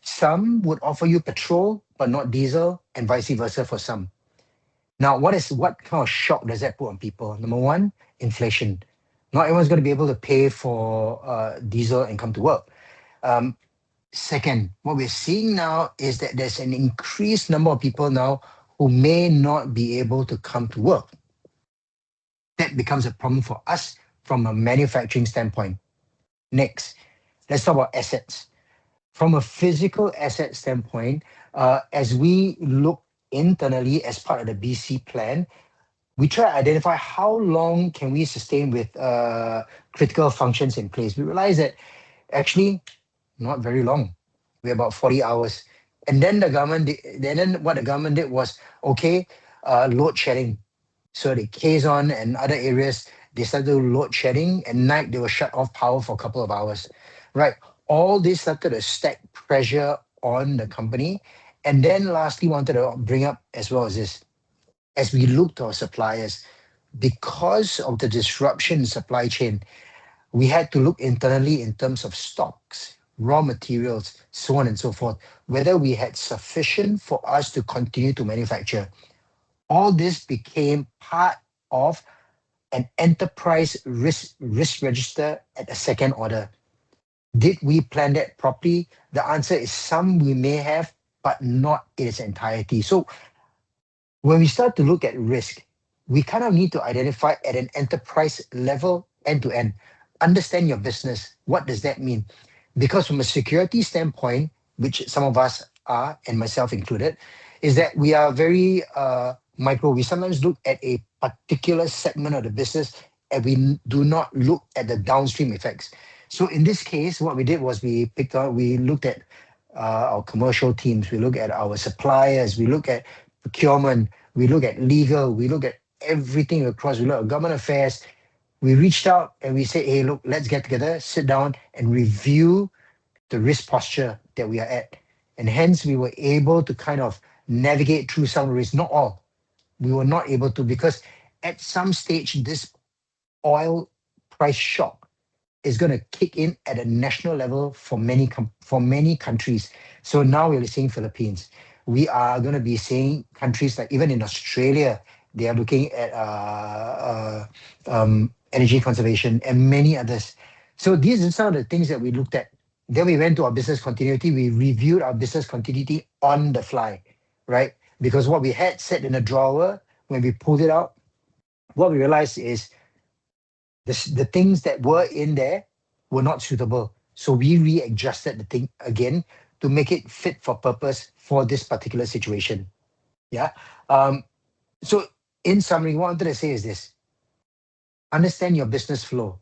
Some would offer you petrol, but not diesel, and vice versa for some. Now, what kind of shock does that put on people? Number one, inflation. Not everyone's going to be able to pay for diesel and come to work. Second, what we're seeing now is that there's an increased number of people now who may not be able to come to work. That becomes a problem for us from a manufacturing standpoint. Next, let's talk about assets. From a physical asset standpoint, as we look internally as part of the BC plan, we try to identify how long can we sustain with critical functions in place. We realize that actually not very long. We're about 40 hours. And then what the government did was, load shedding. So the Quezon and other areas, they started to load shedding. At night, they will shut off power for a couple of hours. Right. All this started to stack pressure on the company. And then lastly, wanted to bring up as well as this. As we look to our suppliers, because of the disruption in supply chain, we had to look internally in terms of stocks, raw materials, so on and so forth, whether we had sufficient for us to continue to manufacture. All this became part of an enterprise risk register at a second order. Did we plan that properly? The answer is some we may have, but not in its entirety. So when we start to look at risk, we kind of need to identify at an enterprise level, end to end. Understand your business. What does that mean? Because from a security standpoint, which some of us are, and myself included, is that we are very micro. We sometimes look at a particular segment of the business and we do not look at the downstream effects. So in this case, what we did was we looked at our commercial teams, we look at our suppliers, we look at procurement, we look at legal, we look at everything across, we look at government affairs. We reached out and we said, hey, look, let's get together, sit down and review the risk posture that we are at. And hence we were able to kind of navigate through some risks, not all. We were not able to, because at some stage, this oil price shock is going to kick in at a national level for many countries. So now we're seeing Philippines. We are going to be seeing countries like even in Australia, they are looking at energy conservation and many others. So these are some of the things that we looked at Then we went to our business continuity. We reviewed our business continuity on the fly, right? Because what we had set in a drawer, when we pulled it out, what we realized is the things that were in there were not suitable. So we readjusted the thing again to make it fit for purpose for this particular situation. Yeah. So in summary, what I wanted to say is this: understand your business flow,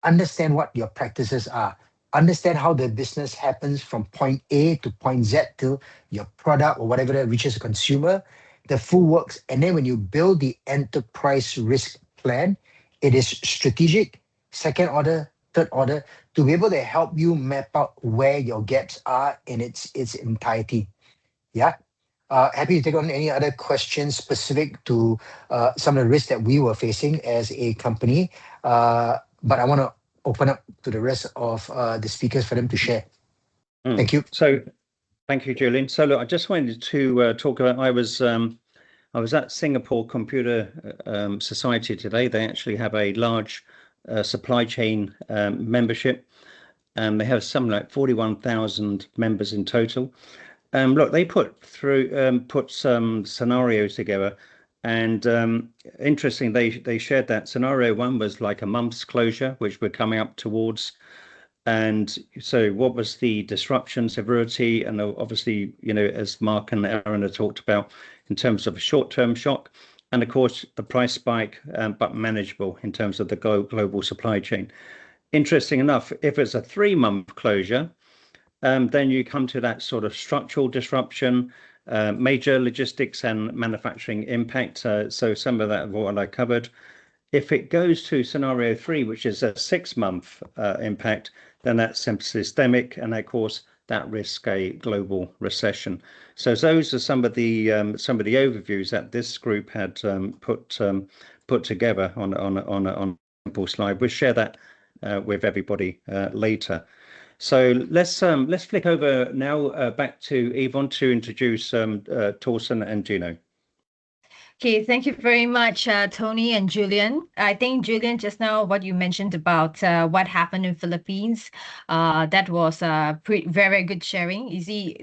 understand what your practices are, understand how the business happens from point A to point Z till your product or whatever that reaches the consumer, the full works. And then when you build the enterprise risk plan, it is strategic, second order, third order, to be able to help you map out where your gaps are in its entirety. Yeah. Happy to take on any other questions specific to some of the risks that we were facing as a company. But I want to open up to the rest of the speakers for them to share. Thank you. So, thank you, Julian. So, look, I just wanted to talk about. I was at Singapore Computer Society today. They actually have a large supply chain membership, and they have something like 41,000 members in total. Look, they put some scenarios together, and interesting, they shared that scenario one was like a month's closure, which we're coming up towards. And so what was the disruption severity? And obviously, as Mark and Aaron have talked about, in terms of a short-term shock, and of course the price spike, but manageable in terms of the global supply chain. Interesting enough, if it's a 3-month closure, then you come to that sort of structural disruption, major logistics and manufacturing impact. So some of that what I covered. If it goes to scenario 3, which is a 6-month impact, then that's systemic, and of course that risks a global recession. So those are some of the overviews that this group had put together on a simple slide. We'll share that with everybody later. So let's flick over now back to Yvonne to introduce Torsten and Gino. Okay, thank you very much, Tony and Julian. I think, Julian, just now what you mentioned about what happened in Philippines, that was very good sharing. You see,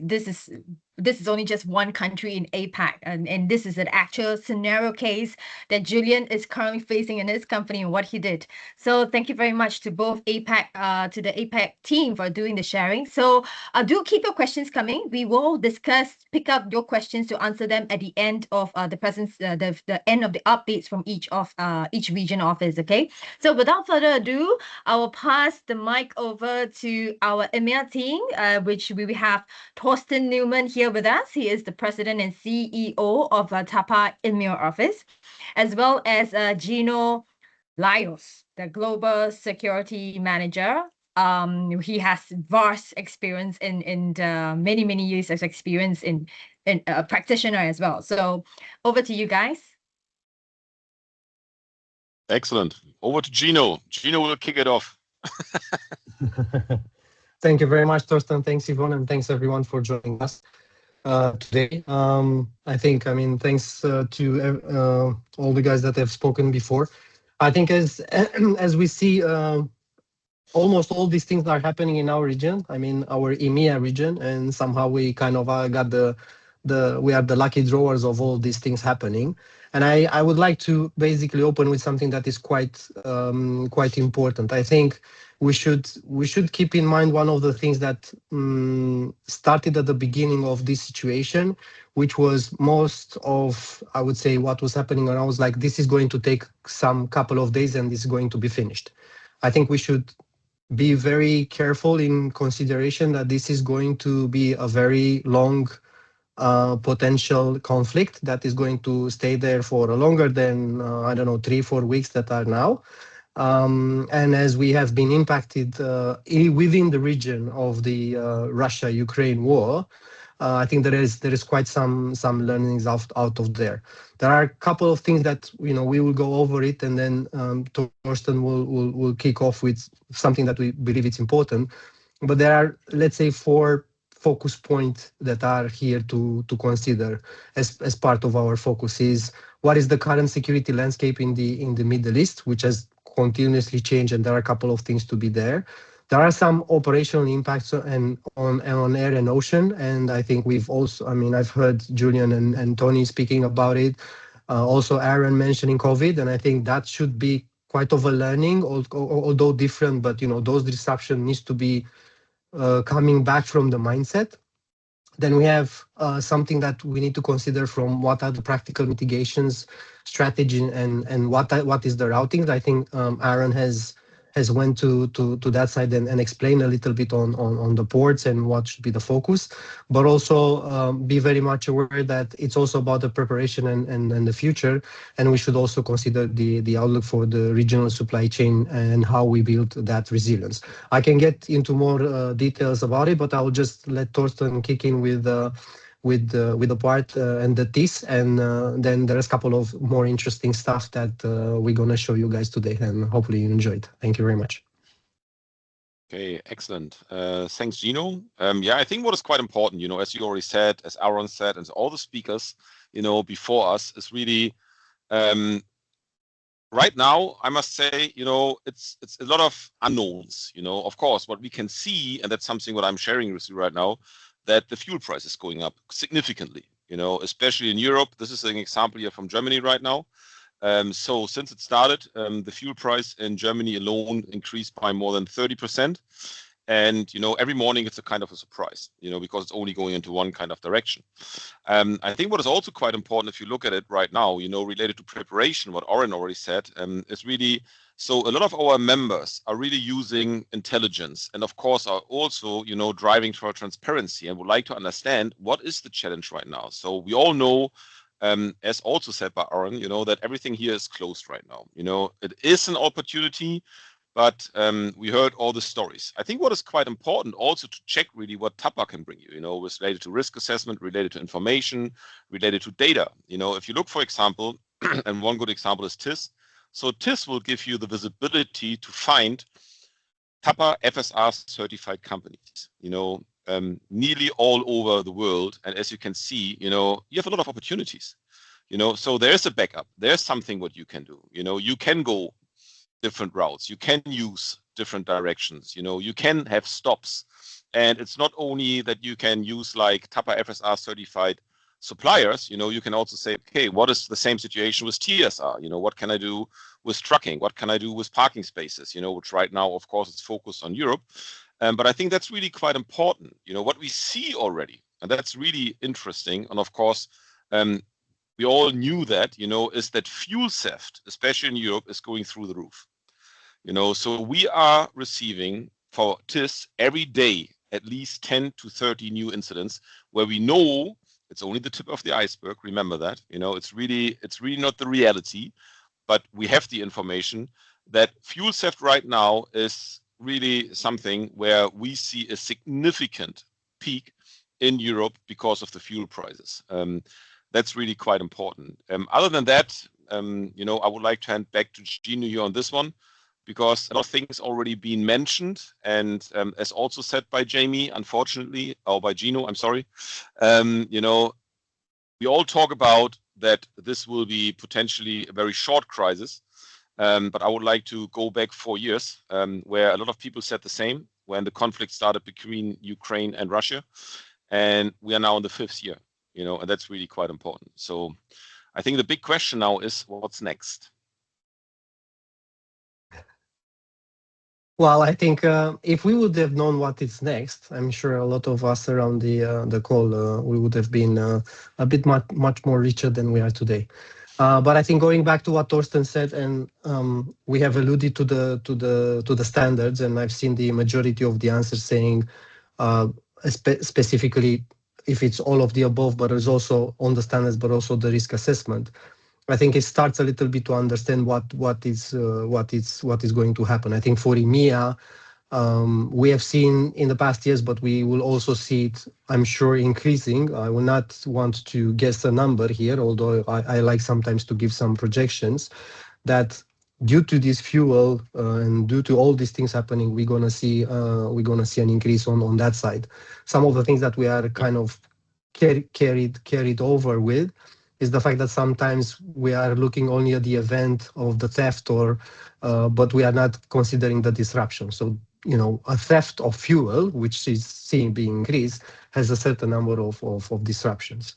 this is only just one country in APAC, and this is an actual scenario case that Julian is currently facing in his company and what he did. So thank you very much to both APAC, to the APAC team for doing the sharing. So do keep your questions coming. We will pick up your questions to answer them at the end of the end of the updates from each region office. Okay. So without further ado, I will pass the mic over to our EMEA team, which we have Torsten Newman here with us. He is the president and CEO of TAPA EMEA office, as well as Gino Laios, the global security manager. He has vast experience in many years of experience in a practitioner as well. So over to you guys. Excellent. Over to Gino. Gino will kick it off. Thank you very much, Torsten. Thanks, Yvonne, and thanks everyone for joining us today. Thanks to all the guys that have spoken before. I think as we see, almost all these things are happening in our region. Our EMEA region, and somehow we kind of got we are the lucky drawers of all these things happening. And I would like to basically open with something that is quite important. I think we should keep in mind one of the things that started at the beginning of this situation, which was most of, I would say, what was happening around was like, this is going to take some couple of days and this is going to be finished. I think we should be very careful in consideration that this is going to be a very long potential conflict that is going to stay there for longer than, 3-4 weeks that are now. And as we have been impacted within the region of the Russia-Ukraine war, I think there is quite some learnings out of there. There are a couple of things that we will go over it, and then Torsten will kick off with something that we believe it's important. But there are, let's say, 4 focus points that are here to consider as part of our focus. Is what is the current security landscape in the Middle East, which has continuously changed, and there are a couple of things to be there. There are some operational impacts on air and ocean, and I think we've also, I mean, I've heard Julian and Tony speaking about it. Also, Aaron mentioning COVID, and I think that should be quite of a learning, although different. But those disruption needs to be coming back from the mindset. Then we have something that we need to consider from what are the practical mitigations strategy and what is the routing. I think Aaron has went to that side and explained a little bit on the ports and what should be the focus, but also be very much aware that it's also about the preparation and the future, and we should also consider the outlook for the regional supply chain and how we build that resilience. I can get into more details about it, but I'll just let Torsten kick in with the part and the TIS, and then there's a couple of more interesting stuff that we're going to show you guys today, and hopefully you enjoyed. Thank you very much. Okay, excellent. Thanks, Gino. Yeah, I think what is quite important, as you already said, as Aaron said, and all the speakers, before us, is really right now, I must say, it's a lot of unknowns. Of course, what we can see, and that's something what I'm sharing with you right now, that the fuel price is going up significantly, especially in Europe. This is an example here from Germany right now. So since it started, the fuel price in Germany alone increased by more than 30%. And, every morning it's a kind of a surprise, because it's only going into one kind of direction. I think what is also quite important, if you look at it right now, related to preparation, what Oren already said, is really, so a lot of our members are really using intelligence and of course are also, driving for transparency and would like to understand what is the challenge right now. So we all know, as also said by Oren, that everything here is closed right now. It is an opportunity, but we heard all the stories. I think what is quite important also to check really what TAPA can bring you, related to risk assessment, related to information, related to data. If you look, for example, and one good example is TIS. So TIS will give you the visibility to find TAPA FSR certified companies, nearly all over the world. And as you can see, you have a lot of opportunities, so there's a backup. There's something what you can do. You can go different routes. You can use different directions. You can have stops. And it's not only that you can use like TAPA FSR certified suppliers, you can also say, okay, what is the same situation with TSR? What can I do with trucking? What can I do with parking spaces? Which right now, of course, it's focused on Europe. But I think that's really quite important. What we see already, and that's really interesting. And of course, we all knew that, is that fuel theft, especially in Europe, is going through the roof. So we are receiving for TIS every day at least 10 to 30 new incidents where we know it's only the tip of the iceberg. Remember that, it's really not the reality, but we have the information that fuel theft right now is really something where we see a significant peak in Europe because of the fuel prices. That's really quite important. Other than that, I would like to hand back to Gino here on this one, because a lot of things already been mentioned, and as also said by Jamie, unfortunately, or by Gino, I'm sorry, we all talk about that this will be potentially a very short crisis, but I would like to go back 4 years, where a lot of people said the same when the conflict started between Ukraine and Russia, and we are now in the 5th year, and that's really quite important. So I think the big question now is what's next? Well, I think if we would have known what is next, I'm sure a lot of us around the call, we would have been a bit much more richer than we are today. But I think going back to what Torsten said, and we have alluded to the standards, and I've seen the majority of the answers saying specifically if it's all of the above, but it's also on the standards, but also the risk assessment. I think it starts a little bit to understand what is going to happen. I think for EMEA, we have seen in the past years, but we will also see it, I'm sure, increasing. I will not want to guess a number here, although I like sometimes to give some projections, that due to this fuel and due to all these things happening, we're gonna see an increase on that side. Some of the things that we are kind of carried over with is the fact that sometimes we are looking only at the event of the theft, but we are not considering the disruption. So a theft of fuel, which is seen being increased, has a certain number of disruptions.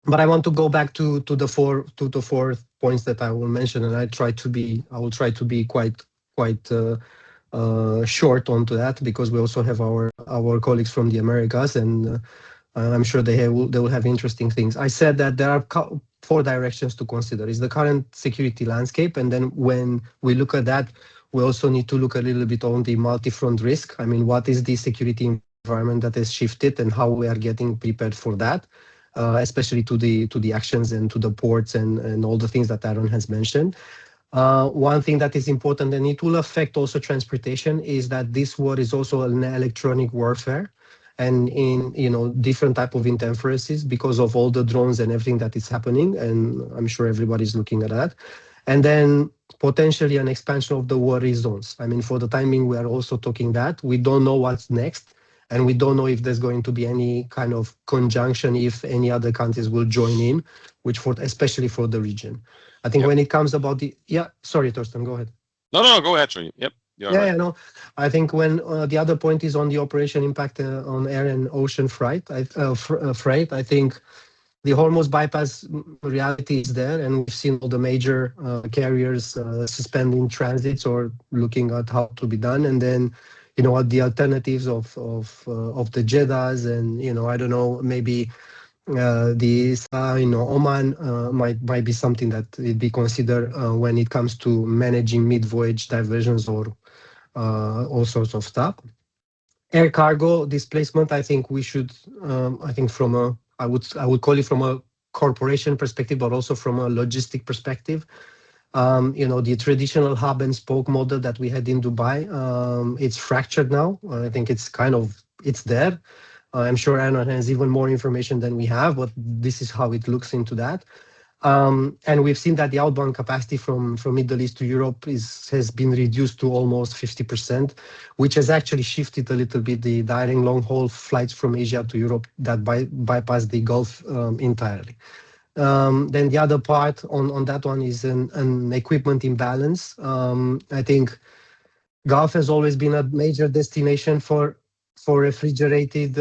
But I want to go back to the four points that I will mention, and I will try to be quite short onto that, because we also have our colleagues from the Americas, and I'm sure they will have interesting things. I said that there are 4 directions to consider. Is the current security landscape, and then when we look at that, we also need to look a little bit on the multi-front risk. I mean, what is the security environment that has shifted, and how we are getting prepared for that, especially to the actions and to the ports and all the things that Aaron has mentioned. One thing that is important, and it will affect also transportation, is that this war is also an electronic warfare, and in different type of interferences because of all the drones and everything that is happening, and I'm sure everybody's looking at that. And then potentially an expansion of the war zones. I mean, for the time being, we are also talking that we don't know what's next, and we don't know if there's going to be any kind of conjunction, if any other countries will join in, especially for the region. I think when it comes about sorry, Torsten, go ahead. No, go ahead, Tony. Yep. No. I think when the other point is on the operation impact on air and ocean freight. I think the Hormuz bypass reality is there, and we've seen all the major carriers suspending transits or looking at how to be done, and then what the alternatives of the Jeddahs, and I don't know, maybe the Oman might be something that it be considered when it comes to managing mid-voyage diversions or all sorts of stuff. Air cargo displacement, I think we should, from I would call it from a corporation perspective, but also from a logistic perspective. The traditional hub and spoke model that we had in Dubai, it's fractured now. I think it's there. I'm sure Aaron has even more information than we have, but this is how it looks into that. And we've seen that the outbound capacity from Middle East to Europe has been reduced to almost 50%, which has actually shifted a little bit the direct long-haul flights from Asia to Europe that bypass the Gulf entirely. Then the other part on that one is an equipment imbalance. I think Gulf has always been a major destination for refrigerated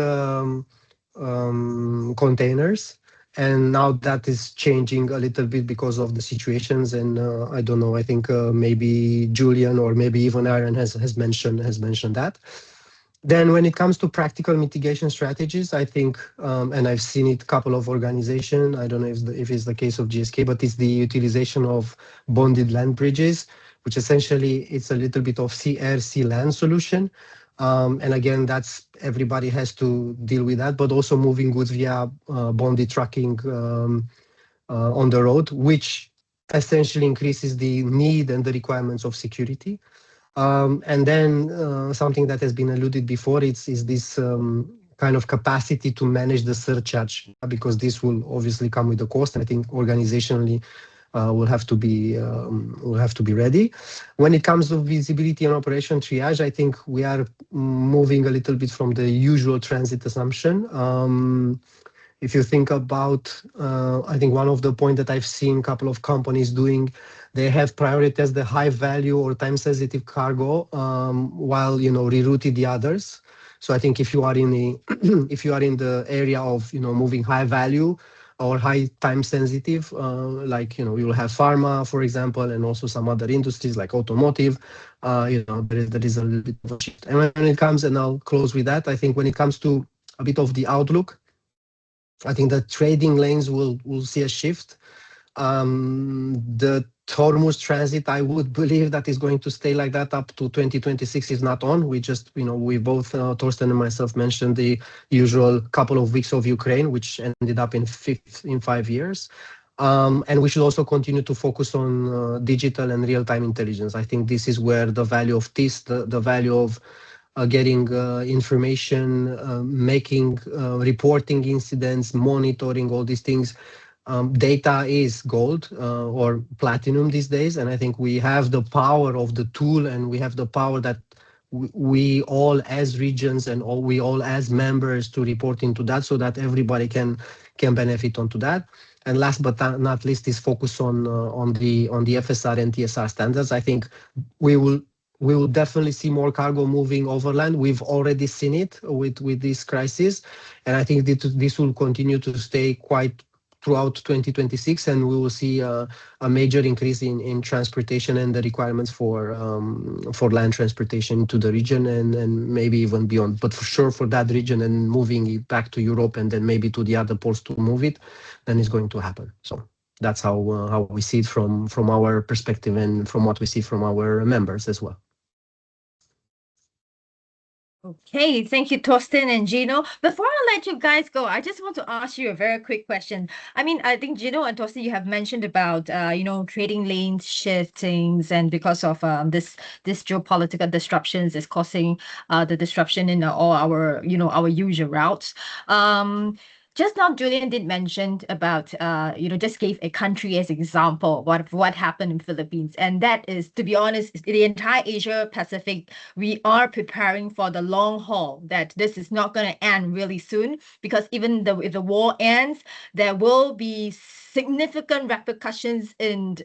containers. And now that is changing a little bit because of the situations, and I don't know. I think maybe Julian or maybe even Aaron has mentioned that. Then, when it comes to practical mitigation strategies, I think, and I've seen it a couple of organizations. I don't know if it's the case of GSK, but it's the utilization of bonded land bridges, which essentially it's a little bit of sea air, sea land solution. And again, that's everybody has to deal with that, but also moving goods via bonded trucking on the road, which essentially increases the need and the requirements of security. And then something that has been alluded before, is this kind of capacity to manage the surcharge, because this will obviously come with a cost. I think organizationally will have to be ready. When it comes to visibility and operation triage, I think we are moving a little bit from the usual transit assumption. If you think about, I think one of the points that I've seen a couple of companies doing, they have prioritized the high value or time sensitive cargo while rerouting the others. So I think if you are in the area of moving high value or high time sensitive, like you will have pharma, for example, and also some other industries like automotive. There is a little bit of a shift. And when it comes, and I'll close with that, I think when it comes to a bit of the outlook, I think the trading lanes will see a shift. The Hormuz transit, I would believe that is going to stay like that up to 2026 is not on. We just, we both, Torsten and myself, mentioned the usual couple of weeks of Ukraine, which ended up in 5 years. And we should also continue to focus on digital and real-time intelligence. I think this is where the value of this, the value of getting information, making, reporting incidents, monitoring all these things. Data is gold or platinum these days, and I think we have the power of the tool, and we have the power that we all as regions and we all as members to report into that, so that everybody can benefit onto that. And last but not least is focus on the FSR and TSR standards. I think we will we will definitely see more cargo moving overland. We've already seen it with this crisis, and I think this will continue to stay quite throughout 2026, and we will see a major increase in transportation and the requirements for land transportation to the region and maybe even beyond. But for sure, for that region and moving it back to Europe and then maybe to the other ports to move it, then it's going to happen. So that's how we see it from our perspective and from what we see from our members as well. Okay, thank you, Torsten and Gino. Before I let you guys go, I just want to ask you a very quick question. I mean, I think Gino and Torsten, you have mentioned about trading lane shiftings, and because of this geopolitical disruptions is causing the disruption in all our our usual routes. Just now, Julian did mention about, just gave a country as example what happened in Philippines. And that is, to be honest, the entire Asia Pacific, we are preparing for the long haul, that this is not going to end really soon, because even if the war ends, there will be significant repercussions and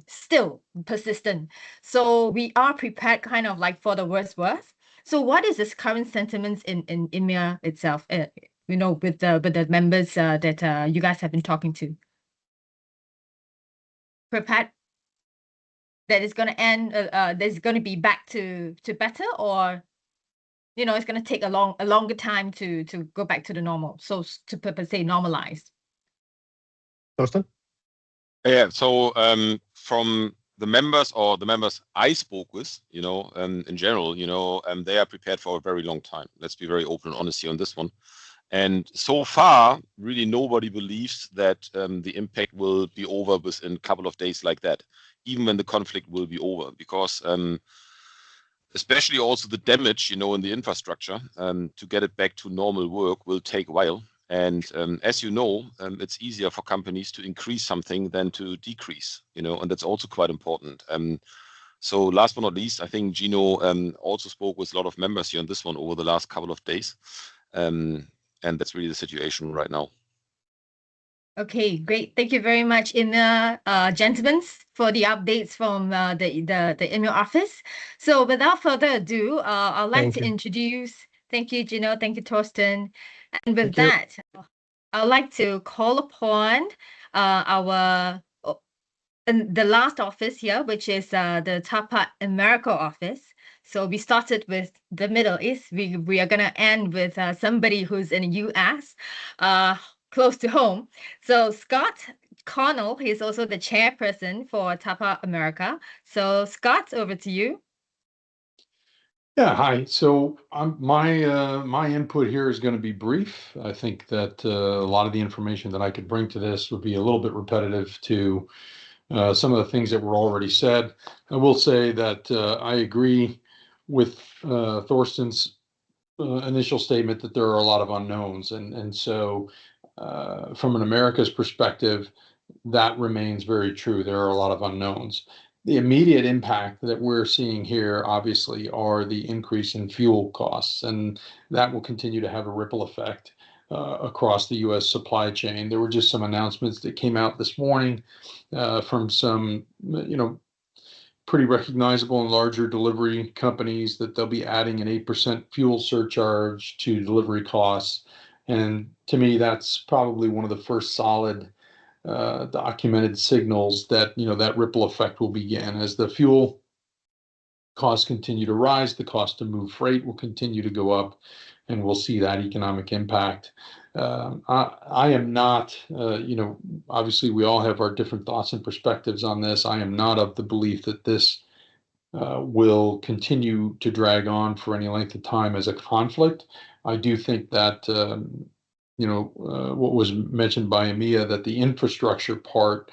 still persistent. So we are prepared kind of like for the worst. So what is this current sentiments in EMEA itself? With the members that you guys have been talking to? Prepared that it's going to end, there's going to be back to better, or it's going to take a longer time to go back to the normal, so to per se normalized. Torsten? Yeah, so from the members I spoke with, in general, they are prepared for a very long time. Let's be very open and honest here on this one. And so far, really nobody believes that the impact will be over within a couple of days like that, even when the conflict will be over, because especially also the damage, in the infrastructure, to get it back to normal work will take a while. And as you know, it's easier for companies to increase something than to decrease, and that's also quite important. So last but not least, I think Gino also spoke with a lot of members here on this one over the last couple of days. And that's really the situation right now. Okay, great. Thank you very much, gentlemen, for the updates from the EMEA office. So without further ado, I'd like to introduce. Thank you, Gino. Thank you, Torsten. And with that, I'd like to call upon the last office here, which is the TAPA America office. So we started with the Middle East. We are gonna end with somebody who's in the US, close to home. So Scott Connell, he's also the chairperson for TAPA America. So Scott, over to you. Yeah, hi. So my input here is going to be brief. I think that a lot of the information that I could bring to this would be a little bit repetitive to some of the things that were already said. I will say that I agree with Thorsten's initial statement that there are a lot of unknowns, and so from an America's perspective, that remains very true. There are a lot of unknowns. The immediate impact that we're seeing here, obviously, are the increase in fuel costs, and that will continue to have a ripple effect across the U.S. supply chain. There were just some announcements that came out this morning from some, pretty recognizable and larger delivery companies that they'll be adding an 8% fuel surcharge to delivery costs. And to me, that's probably one of the first solid documented signals that, that ripple effect will begin. As the fuel costs continue to rise, the cost to move freight will continue to go up, and we'll see that economic impact. I am not, obviously we all have our different thoughts and perspectives on this. I am not of the belief that this will continue to drag on for any length of time as a conflict. I do think that, what was mentioned by EMEA, that the infrastructure part,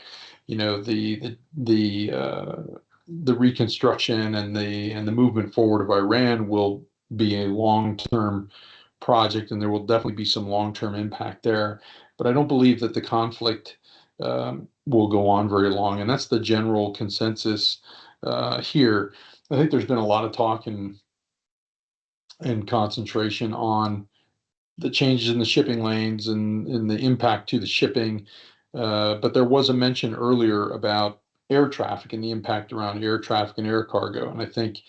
the reconstruction and the movement forward of Iran will be a long-term project, and there will definitely be some long-term impact there. But I don't believe that the conflict will go on very long, and that's the general consensus here. I think there's been a lot of talk and concentration on the changes in the shipping lanes and the impact to the shipping. But there was a mention earlier about air traffic and the impact around air traffic and air cargo. And I think,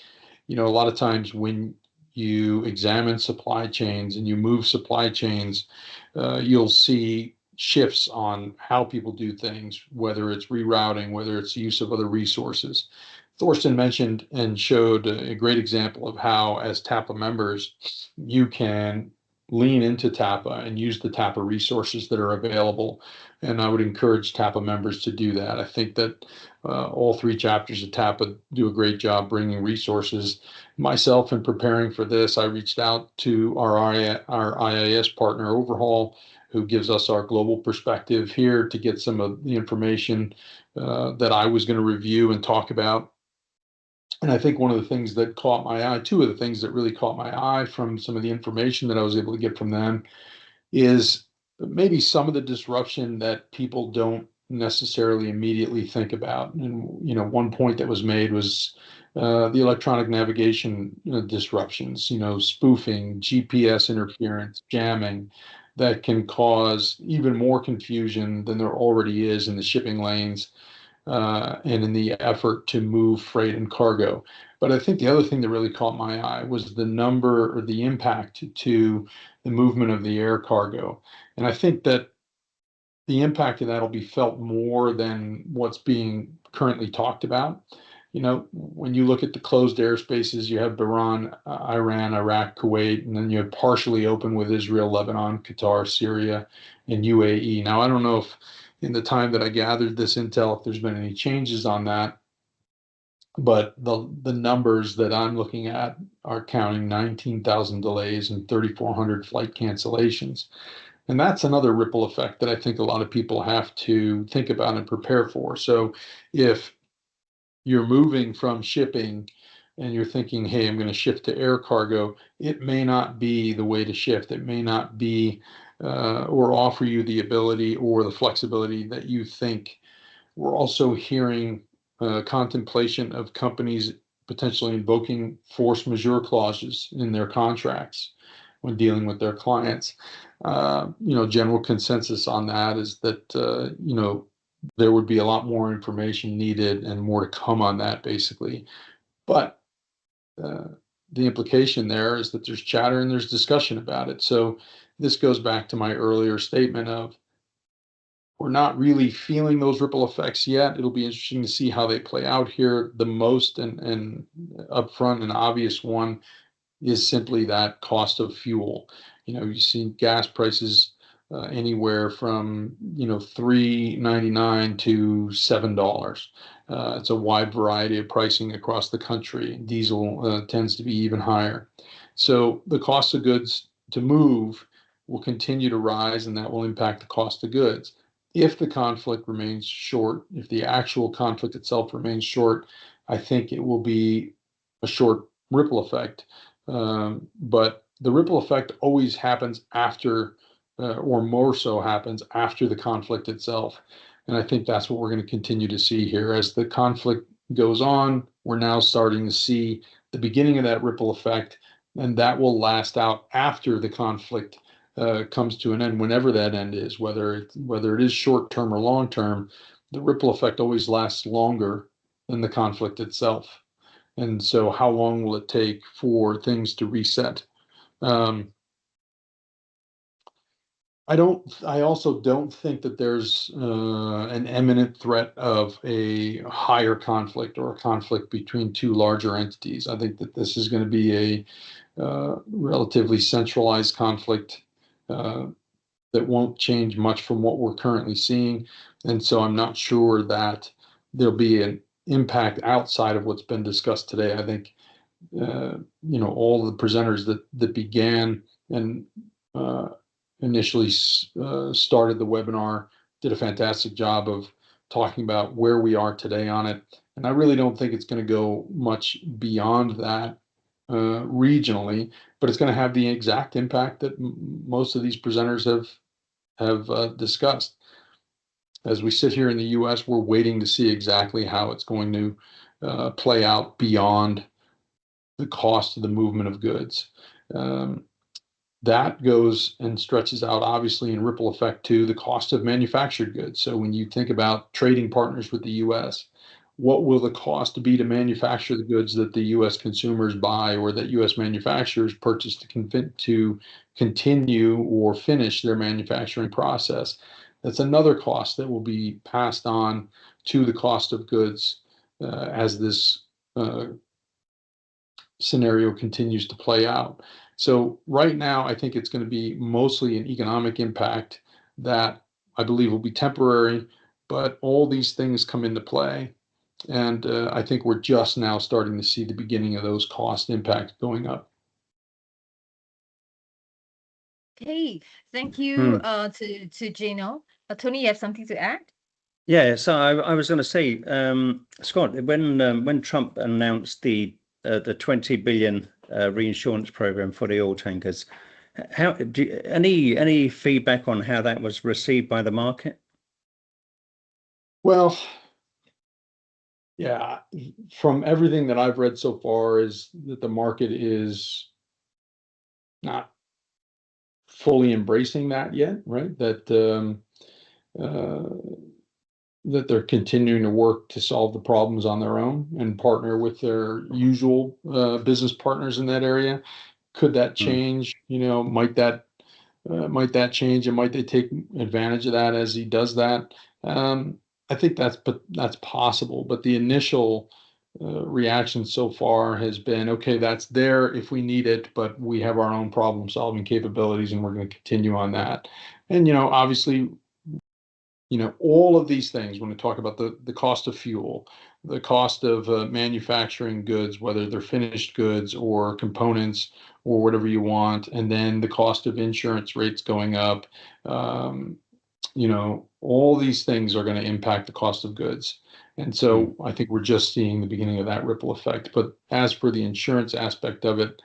a lot of times when you examine supply chains and you move supply chains, you'll see shifts on how people do things, whether it's rerouting, whether it's use of other resources. Thorsten mentioned and showed a great example of how, as TAPA members, you can lean into TAPA and use the TAPA resources that are available. And I would encourage TAPA members to do that. I think that all three chapters of TAPA do a great job bringing resources. Myself, in preparing for this, I reached out to our IIS partner, Overhaul, who gives us our global perspective here, to get some of the information that I was going to review and talk about. And I think one of the things that caught my eye, two of the things that really caught my eye from some of the information that I was able to get from them, is maybe some of the disruption that people don't necessarily immediately think about. And, one point that was made was the electronic navigation disruptions, spoofing, GPS interference, jamming, that can cause even more confusion than there already is in the shipping lanes and in the effort to move freight and cargo. But I think the other thing that really caught my eye was the number, or the impact to the movement of the air cargo. And I think that the impact of that will be felt more than what's being currently talked about. When you look at the closed airspaces, you have Iran, Iraq, Kuwait, and then you have partially open with Israel, Lebanon, Qatar, Syria, and UAE. Now, I don't know if in the time that I gathered this intel, if there's been any changes on that, but the numbers that I'm looking at are counting 19,000 delays and 3,400 flight cancellations. And that's another ripple effect that I think a lot of people have to think about and prepare for. So if you're moving from shipping and you're thinking, hey, I'm going to shift to air cargo, it may not be the way to shift. It may not be or offer you the ability or the flexibility that you think. We're also hearing contemplation of companies potentially invoking force majeure clauses in their contracts when dealing with their clients. General consensus on that is that, there would be a lot more information needed and more to come on that, basically. But the implication there is that there's chatter and there's discussion about it. So this goes back to my earlier statement of, we're not really feeling those ripple effects yet. It'll be interesting to see how they play out here. The most and upfront and obvious one is simply that cost of fuel. You see gas prices anywhere from $3.99 to $7. It's a wide variety of pricing across the country. Diesel tends to be even higher. So the cost of goods to move will continue to rise, and that will impact the cost of goods. If the conflict remains short, if the actual conflict itself remains short, I think it will be a short ripple effect. But the ripple effect always happens after, or more so happens after the conflict itself. And I think that's what we're going to continue to see here. As the conflict goes on, we're now starting to see the beginning of that ripple effect, and that will last out after the conflict comes to an end, whenever that end is, whether it is short term or long term. The ripple effect always lasts longer than the conflict itself. And so how long will it take for things to reset? I also don't think that there's an imminent threat of a higher conflict or a conflict between two larger entities. I think that this is going to be a relatively centralized conflict that won't change much from what we're currently seeing. And so I'm not sure that there'll be an impact outside of what's been discussed today. I think, all the presenters that began and initially started the webinar did a fantastic job of talking about where we are today on it. And I really don't think it's going to go much beyond that regionally, but it's going to have the exact impact that most of these presenters have discussed. As we sit here in the US, we're waiting to see exactly how it's going to play out beyond the cost of the movement of goods. that goes and stretches out, obviously, in ripple effect to the cost of manufactured goods. So when you think about trading partners with the U.S., what will the cost be to manufacture the goods that the U.S. consumers buy or that U.S. manufacturers purchase to continue or finish their manufacturing process? That's another cost that will be passed on to the cost of goods as this scenario continues to play out. So right now, I think it's going to be mostly an economic impact that I believe will be temporary, but all these things come into play. And I think we're just now starting to see the beginning of those cost impacts going up. Okay, thank you to Gino. Tony, you have something to add? Yeah, so I was going to say, Scott, when Trump announced the 20 billion reinsurance program for the oil tankers, any feedback on how that was received by the market? Well, yeah, from everything that I've read so far is that the market is not fully embracing that yet, right? That that they're continuing to work to solve the problems on their own and partner with their usual business partners in that area. Could that change? You know, might that change, and might they take advantage of that as he does that? I think that's possible, but the initial reaction so far has been, okay, that's there if we need it, but we have our own problem solving capabilities and we're going to continue on that. And, you know, obviously, you know, all of these things, when we talk about the cost of fuel, the cost of manufacturing goods, whether they're finished goods or components or whatever you want, and then the cost of insurance rates going up, you know, all these things are going to impact the cost of goods. And so I think we're just seeing the beginning of that ripple effect. But as for the insurance aspect of it,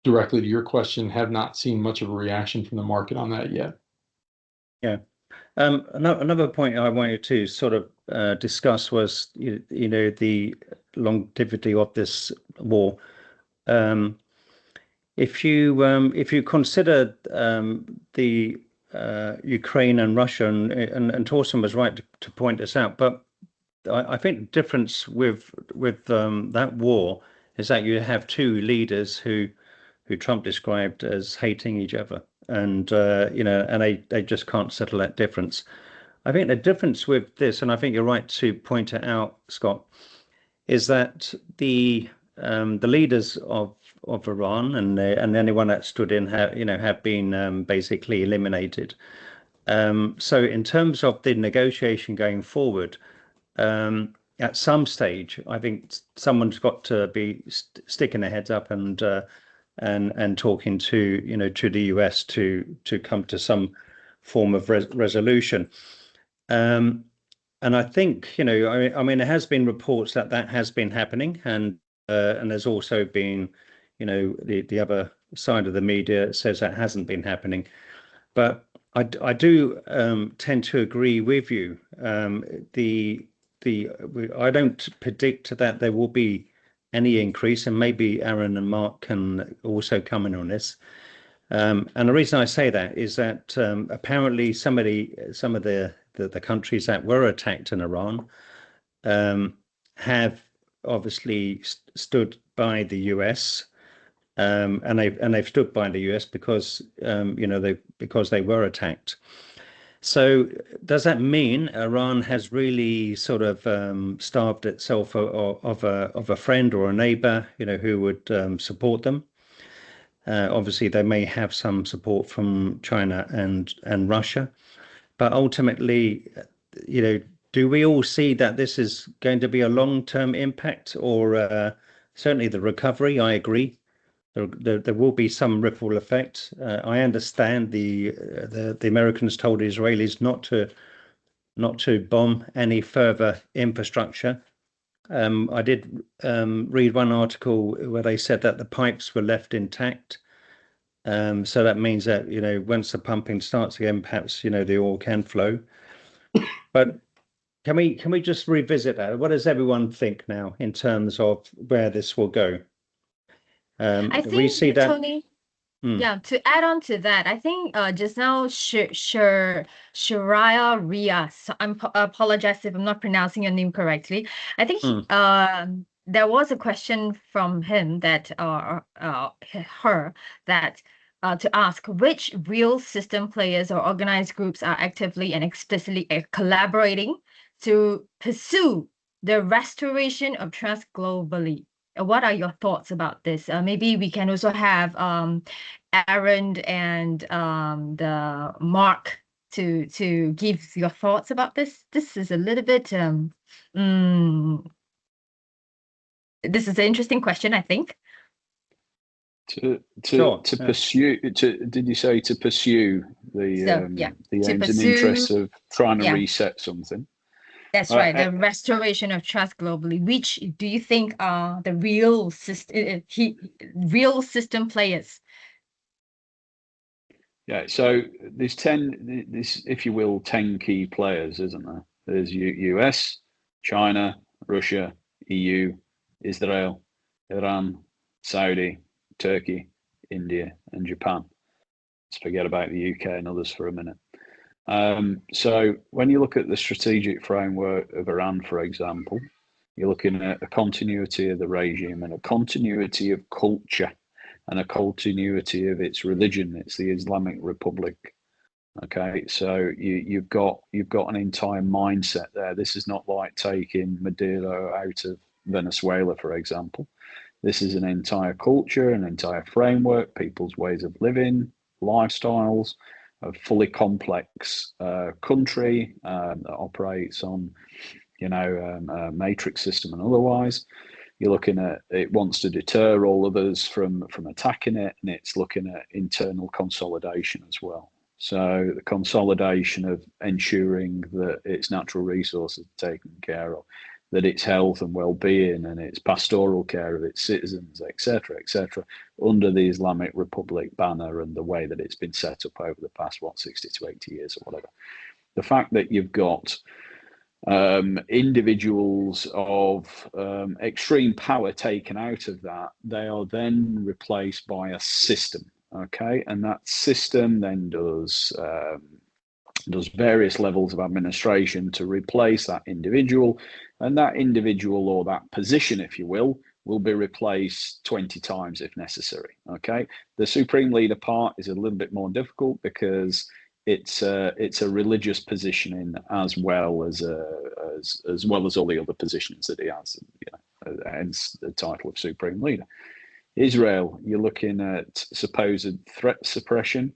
directly to your question, have not seen much of a reaction from the market on that yet. Yeah. Another point I wanted to sort of discuss was, you know, the longevity of this war. If you consider the Ukraine and Russia, and Torsten was right to point this out, but I think the difference with that war is that you have two leaders who Trump described as hating each other, and you know, and they just can't settle that difference. I think the difference with this, and I think you're right to point it out, Scott, is that the leaders of Iran and anyone that stood in have been basically eliminated. So in terms of the negotiation going forward, at some stage, I think someone's got to be sticking their heads up and talking to the US to come to some form of resolution. And I think, you know, I mean, there has been reports that has been happening, and there's also been, you know, the other side of the media says that hasn't been happening. But I do tend to agree with you. I don't predict that there will be any increase, and maybe Aaron and Mark can also comment on this. And the reason I say that is that apparently some of the countries that were attacked in Iran have obviously stood by the US, and they've stood by the US because you know, because they were attacked. So does that mean Iran has really sort of starved itself of a friend or a neighbor, you know, who would support them? Obviously, they may have some support from China and Russia, but ultimately, you know, do we all see that this is going to be a long-term impact, or certainly the recovery? I agree. There will be some ripple effect. I understand the Americans told the Israelis not to bomb any further infrastructure. I did read one article where they said that the pipes were left intact. So that means that, you know, once the pumping starts again, perhaps, you know, the oil can flow. But can we just revisit that? What does everyone think now in terms of where this will go? I We think, see that. Tony, Yeah, to add on to that, I think just now Shariah Rias, apologize if I'm not pronouncing your name correctly. I think there was a question from him that her that to ask which real system players or organized groups are actively and explicitly collaborating to pursue the restoration of trust globally. What are your thoughts about this? Maybe we can also have Aaron and the Mark to give your thoughts about this. This is a little bit this is an interesting question, I think. To Sure. pursue, did you say to pursue the aims and pursue- interests of trying to yeah. reset something? That's right, the restoration of trust globally. Which do you think are the real system players? Yeah, so there's 10, if you will, 10 key players, isn't there? There's US, China, Russia, EU, Israel, Iran, Saudi, Turkey, India, and Japan. Let's forget about the UK and others for a minute. So when you look at the strategic framework of Iran, for example, you're looking at a continuity of the regime and a continuity of culture and a continuity of its religion. It's the Islamic Republic. Okay, so you've got an entire mindset there. This is not like taking Maduro out of Venezuela, for example. This is an entire culture, an entire framework, people's ways of living, lifestyles, a fully complex country that operates on, a matrix system and otherwise. You're looking at, it wants to deter all others from attacking it, and it's looking at internal consolidation as well. So the consolidation of ensuring that its natural resources are taken care of, that its health and well-being and its pastoral care of its citizens, etc., under the Islamic Republic banner and the way that it's been set up over the past 60 to 80 years or whatever. The fact that you've got individuals of extreme power taken out of that, they are then replaced by a system. Okay, and that system then does various levels of administration to replace that individual, and that individual, or that position, if you will be replaced 20 times if necessary. Okay, the supreme leader part is a little bit more difficult because it's a religious positioning as well as all the other positions that he has, hence the title of supreme leader. Israel, you're looking at supposed threat suppression,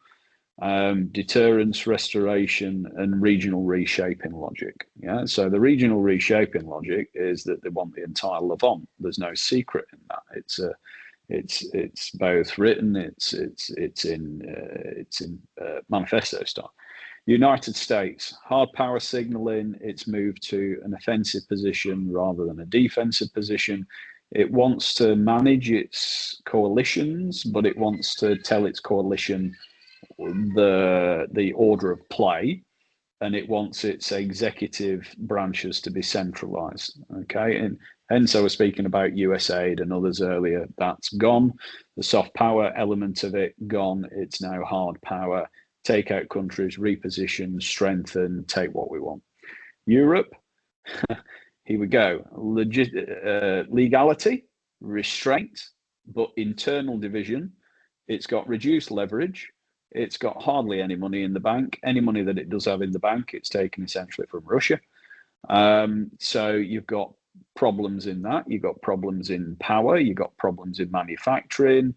deterrence, restoration, and regional reshaping logic. Yeah, so the regional reshaping logic is that they want the entire Levant. There's no secret in that. It's both written. It's in manifesto style. United States, hard power signaling. It's moved to an offensive position rather than a defensive position. It wants to manage its coalitions, but it wants to tell its coalition the order of play, and it wants its executive branches to be centralized. Okay, and hence I was speaking about USAID and others earlier. That's gone. The soft power element of it gone. It's now hard power. Take out countries, reposition, strengthen, take what we want. Europe. Here we go. Legality, restraint, but internal division. It's got reduced leverage. It's got hardly any money in the bank. Any money that it does have in the bank, it's taken essentially from Russia. So you've got problems in that. You've got problems in power. You've got problems in manufacturing,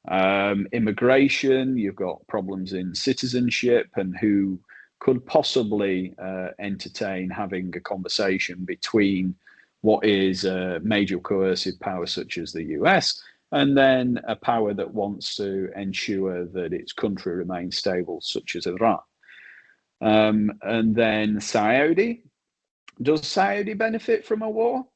immigration. You've got problems in citizenship and who could possibly entertain having a conversation between what is a major coercive power such as the US and then a power that wants to ensure that its country remains stable, such as Iran. And then Saudi. Does Saudi benefit from a war?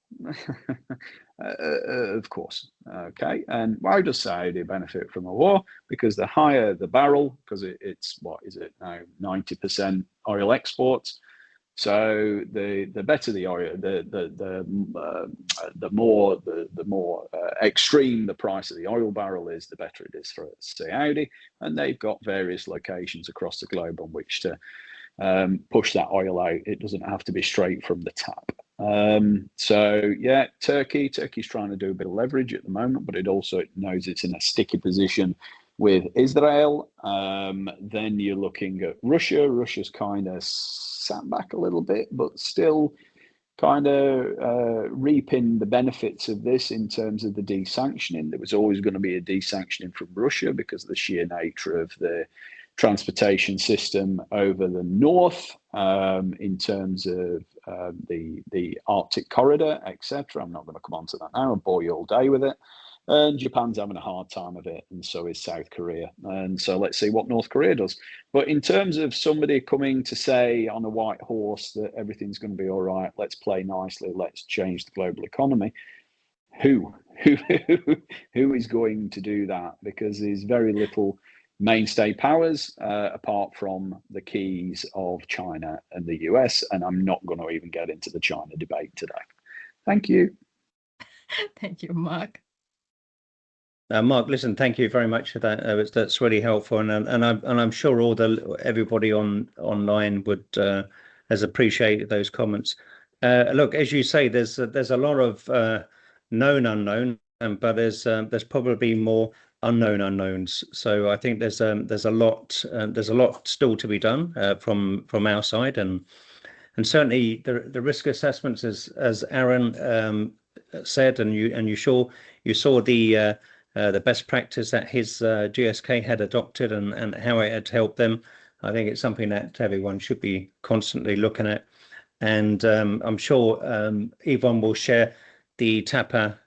Of course. Okay. And why does Saudi benefit from a war? Because the higher the barrel, because it's, what is it now, 90% oil exports. So the better the oil, the more extreme the price of the oil barrel is, the better it is for Saudi, and they've got various locations across the globe on which to push that oil out. It doesn't have to be straight from the tap. So yeah, Turkey's trying to do a bit of leverage at the moment, but it also knows it's in a sticky position with Israel. Then you're looking at Russia. Russia's kind of sat back a little bit, but still kind of reaping the benefits of this in terms of the desanctioning. There was always going to be a desanctioning from Russia because of the sheer nature of the transportation system over the north, in terms of the Arctic corridor, etc. I'm not going to come on to that now and bore you all day with it. And Japan's having a hard time of it, and so is South Korea. And so let's see what North Korea does. But in terms of somebody coming to say on a white horse that everything's going to be all right, let's play nicely, let's change the global economy, who is going to do that? Because there's very little mainstay powers apart from the keys of China and the US. And I'm not going to even get into the China debate today. Thank you. Thank you, Mark. Mark, listen, thank you very much for that. That's really helpful, and I'm sure everybody online would has appreciated those comments. Look, as you say, there's a lot of known unknown, but there's probably more unknown unknowns. So I think there's a lot still to be done from our side, and certainly the risk assessments, as Aaron said, and you saw the best practice that his GSK had adopted and how it had helped them. I think it's something that everyone should be constantly looking at. And I'm sure Yvonne will share the TAPA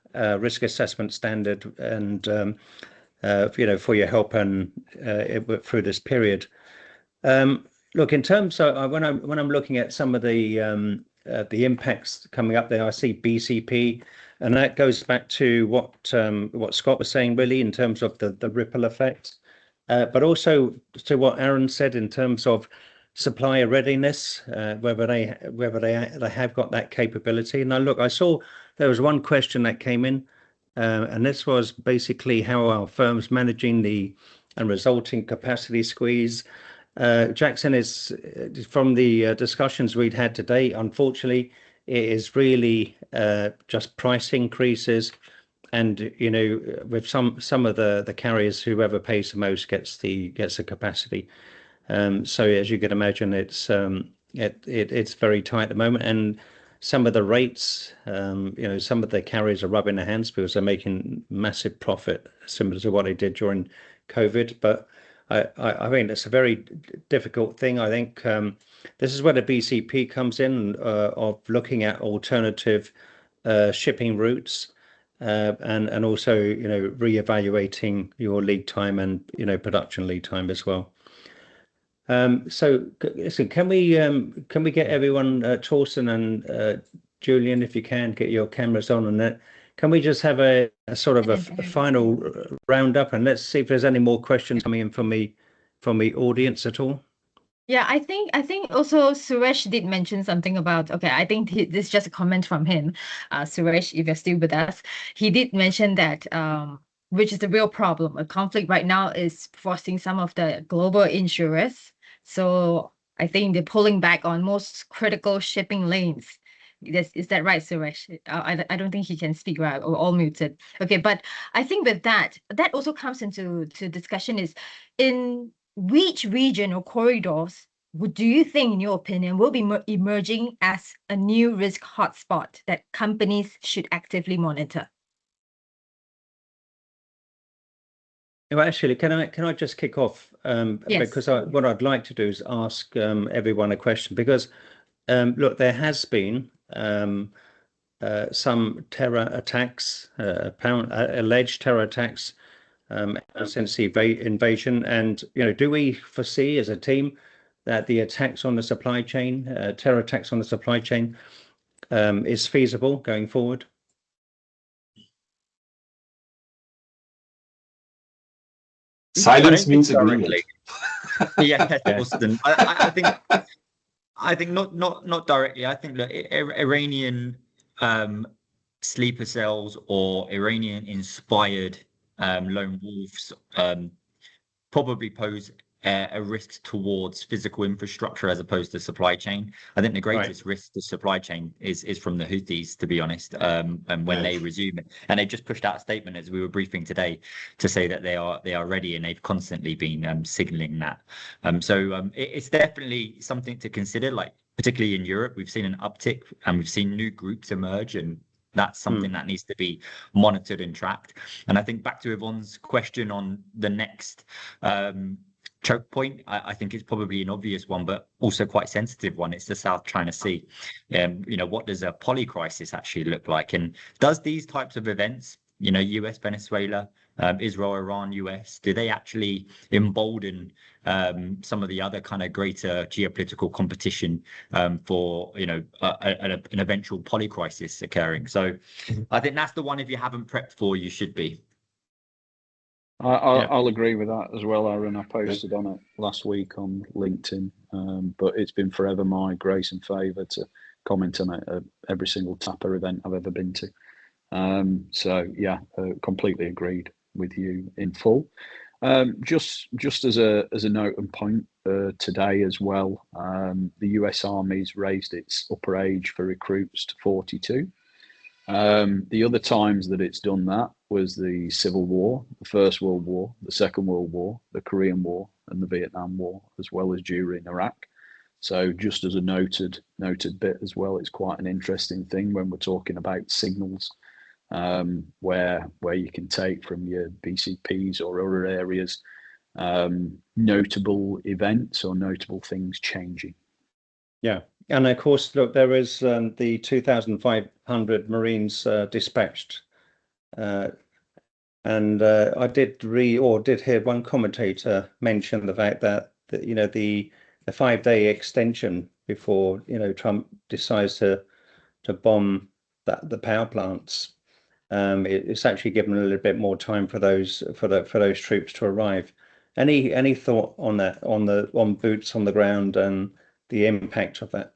risk assessment standard and for your help and through this period. Look, in terms of when I'm looking at some of the impacts coming up there, I see BCP. And that goes back to what Scott was saying, really, in terms of the ripple effects, but also to what Aaron said in terms of supplier readiness, whether they have got that capability. Now, look, I saw there was one question that came in, and this was basically how are firms managing the resulting capacity squeeze. Jackson, is from the discussions we'd had today, unfortunately, it is really just price increases, and with some of the carriers, whoever pays the most gets the capacity. So as you can imagine, it's very tight at the moment, and some of the rates, some of the carriers are rubbing their hands because they're making massive profit, similar to what they did during COVID. But I think that's a very difficult thing. I think this is where the BCP comes in, of looking at alternative shipping routes, and also reevaluating your lead time and production lead time as well. So listen, can we get everyone, Torsten and Julian, if you can get your cameras on, and that can we just have a sort of a final roundup, and let's see if there's any more questions coming in from the audience at all. Yeah, I think also Suresh did mention something about, okay, I think this is just a comment from him. Suresh, if you're still with us, he did mention that, which is the real problem. A conflict right now is forcing some of the global insurers. So I think they're pulling back on most critical shipping lanes. Is that right, Suresh? I don't think he can speak, right? Or all muted. Okay, but I think with that also comes into discussion is in which region or corridors do you think, in your opinion, will be emerging as a new risk hotspot that companies should actively monitor? Well, actually, can I just kick off? Yes. Because what I'd like to do is ask everyone a question, because look, there has been some terror attacks, alleged terror attacks since the invasion, and do we foresee as a team that the attacks on the supply chain, terror attacks on the supply chain, is feasible going forward? Silence means agreement. Yeah, Torsten. I think I think not directly. I think that Iranian sleeper cells or Iranian inspired lone wolves probably pose a risk towards physical infrastructure as opposed to supply chain. I think the greatest risk to supply chain is from the Houthis, to be honest. And when they resume it, and they just pushed out a statement as we were briefing today to say that they are ready, and they've constantly been signaling that. So it's definitely something to consider. Like particularly in Europe, we've seen an uptick and we've seen new groups emerge, and that's something that needs to be monitored and tracked. And I think back to Yvonne's question on the next choke point, I think it's probably an obvious one, but also quite sensitive one. It's the South China Sea. What does a poly crisis actually look like? And does these types of events, US, Venezuela, Israel, Iran, US, do they actually embolden some of the other kind of greater geopolitical competition for an eventual poly crisis occurring? So I think that's the one, if you haven't prepped for, you should be. I'll agree with that as well, Aaron. I posted on it last week on LinkedIn, but it's been forever my grace and favour to comment on it at every single TAPA event I've ever been to. Completely agreed with you in full. Just as a note and point today as well, the US Army's raised its upper age for recruits to 42. The other times that it's done that was the Civil War, the First World War, the Second World War, the Korean War, and the Vietnam War, as well as during Iraq. So just as a noted bit as well, it's quite an interesting thing when we're talking about signals, where you can take from your BCPs or other areas, notable events or notable things changing. Yeah. And of course, look, there is the 2,500 Marines dispatched. And I did hear one commentator mention the fact that the 5-day extension before Trump decides to bomb the power plants, it's actually given a little bit more time for those troops to arrive. Any thought on that, on boots on the ground and the impact of that?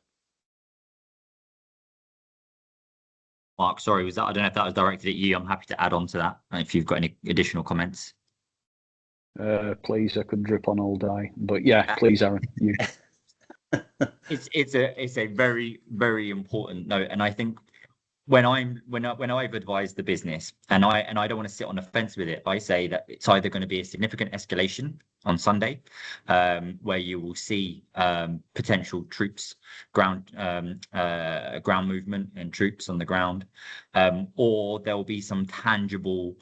Mark, sorry, I don't know if that was directed at you. I'm happy to add on to that if you've got any additional comments. Please, I could drip on all day, but yeah, please, Aaron. You. It's a very, very important note, and I think when I've advised the business, and I don't want to sit on the fence with it, I say that it's either going to be a significant escalation on Sunday, where you will see potential troops, ground movement and troops on the ground, or there will be some tangible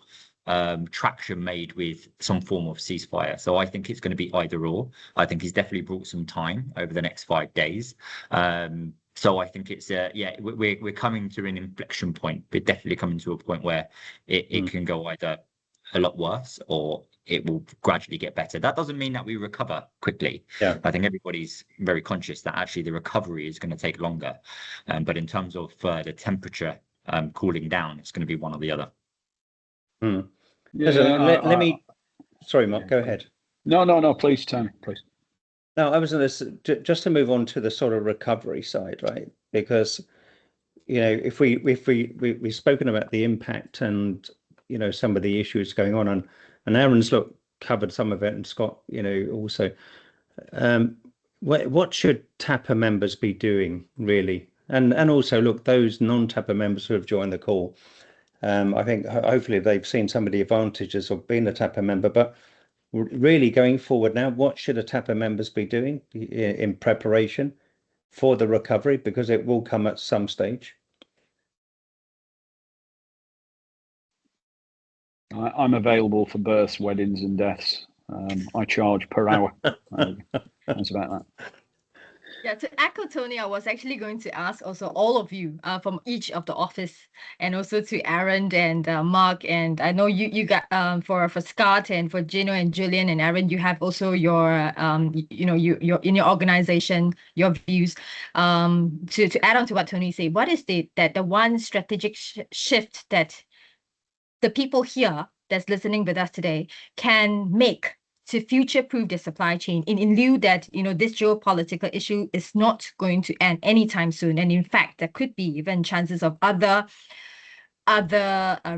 traction made with some form of ceasefire. So I think it's going to be either or. I think he's definitely brought some time over the next 5 days. So I think it's we're coming to an inflection point. We're definitely coming to a point where it can go either a lot worse or it will gradually get better. That doesn't mean that we recover quickly. Yeah. I think everybody's very conscious that actually the recovery is going to take longer. But in terms of the temperature cooling down, it's going to be one or the other. Let me. Sorry, Mark. Go ahead. No. Please, Tony. Please. No, I was going to just to move on to the sort of recovery side, right? Because if we've spoken about the impact and some of the issues going on, and Aaron's covered some of it, and Scott also. What should TAPA members be doing really, and also those non-TAPA members who have joined the call. I think hopefully they've seen some of the advantages of being a TAPA member, but really going forward now, what should a TAPA members be doing in preparation for the recovery, because it will come at some stage? I'm available for births, weddings and deaths. I charge per hour. That's about that. Yeah, to echo Tony, I was actually going to ask also all of you from each of the office, and also to Aaron and Mark, and I know you got for Scott and for Gino and Julian and Aaron, you have also your your in your organization, your views. To add on to what Tony said, what is the one strategic shift that the people here that's listening with us today can make to future-proof their supply chain in lieu that, this geopolitical issue is not going to end anytime soon. And in fact, there could be even chances of other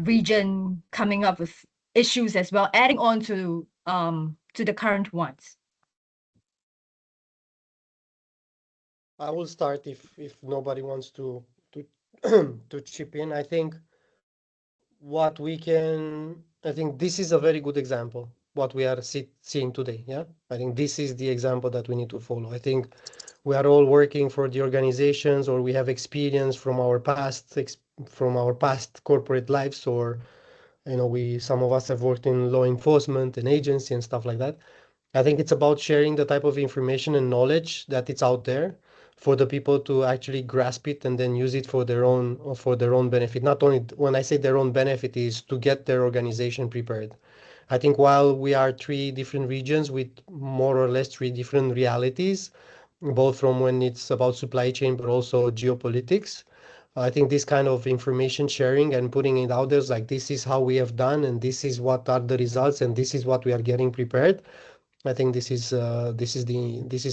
region coming up with issues as well, adding on to the current ones. I will start if nobody wants to to chip in. I think this is a very good example what we are seeing today. Yeah, I think this is the example that we need to follow. I think we are all working for the organizations, or we have experience from our past corporate lives, or some of us have worked in law enforcement and agency and stuff like that. I think it's about sharing the type of information and knowledge that it's out there for the people to actually grasp it and then use it for their own benefit. Not only, when I say their own benefit, is to get their organization prepared. I think while we are three different regions with more or less three different realities, both from when it's about supply chain but also geopolitics, I think this kind of information sharing and putting it out there, like, this is how we have done and this is what are the results and this is what we are getting prepared. I think this is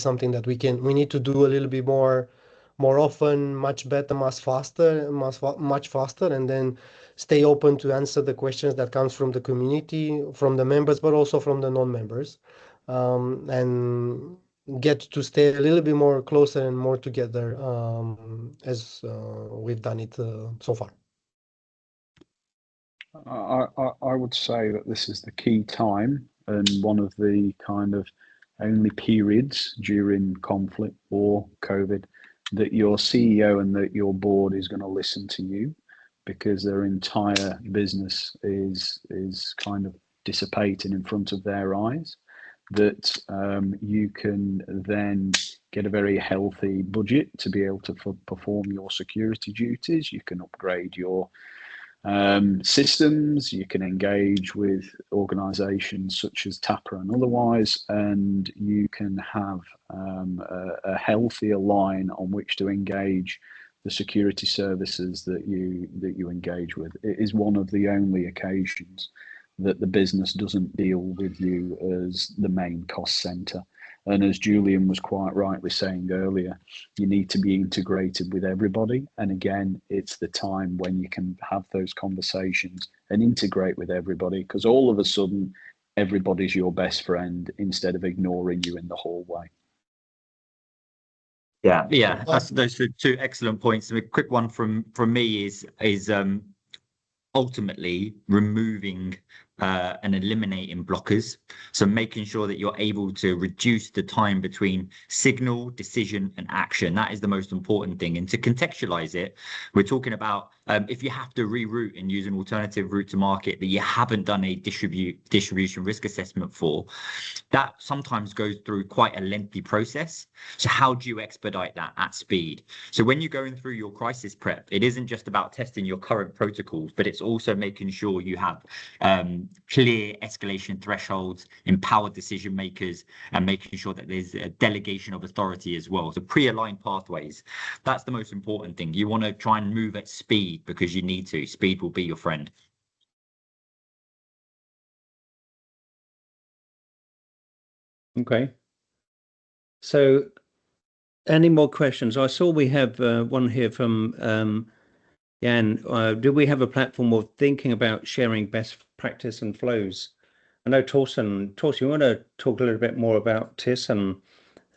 something that we need to do a little bit more often, much better, much faster, and then stay open to answer the questions that comes from the community, from the members, but also from the non-members, and get to stay a little bit more closer and more together, as we've done it so far. I would say that this is the key time and one of the kind of only periods during conflict, war, COVID, that your CEO and that your board is going to listen to you, because their entire business is kind of dissipating in front of their eyes. That you can then get a very healthy budget to be able to perform your security duties. You can upgrade your systems, you can engage with organizations such as TAPA and otherwise, and you can have a healthier line on which to engage the security services that you engage with. It is one of the only occasions that the business doesn't deal with you as the main cost center. And as Julian was quite rightly saying earlier, you need to be integrated with everybody. And again, it's the time when you can have those conversations and integrate with everybody, because all of a sudden, everybody's your best friend instead of ignoring you in the hallway. Yeah, those are two excellent points. A quick one from me is ultimately removing and eliminating blockers. So making sure that you're able to reduce the time between signal, decision, and action. That is the most important thing. And to contextualize it, we're talking about if you have to reroute and use an alternative route to market that you haven't done a distribution risk assessment for, that sometimes goes through quite a lengthy process. So how do you expedite that at speed? So when you're going through your crisis prep, it isn't just about testing your current protocols, but it's also making sure you have clear escalation thresholds, empowered decision makers, and making sure that there's a delegation of authority as well. So pre-aligned pathways. That's the most important thing. You want to try and move at speed because you need to. Speed will be your friend. Okay. So any more questions? I saw we have one here from Jan. Do we have a platform of thinking about sharing best practice and flows? I know Torsten, you want to talk a little bit more about TIS and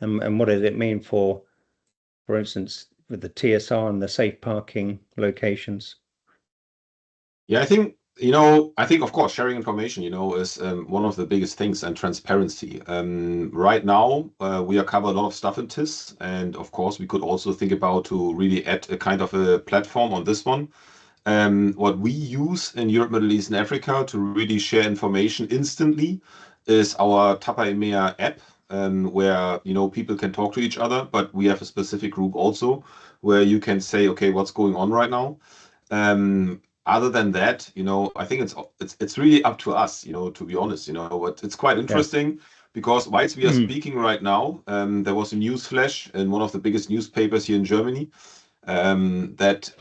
what does it mean for instance, with the TSR and the safe parking locations? Yeah, I think of course sharing information, is one of the biggest things, and transparency. Right now, we are covered a lot of stuff in TIS, and of course we could also think about to really add a kind of a platform on this one. What we use in Europe, Middle East, and Africa to really share information instantly is our TAPA EMEA app, where people can talk to each other, but we have a specific group also where you can say, okay, what's going on right now. Other than that, I think it's really up to us, to be honest, but it's quite interesting because whilst we are speaking right now, there was a news flash in one of the biggest newspapers here in Germany, that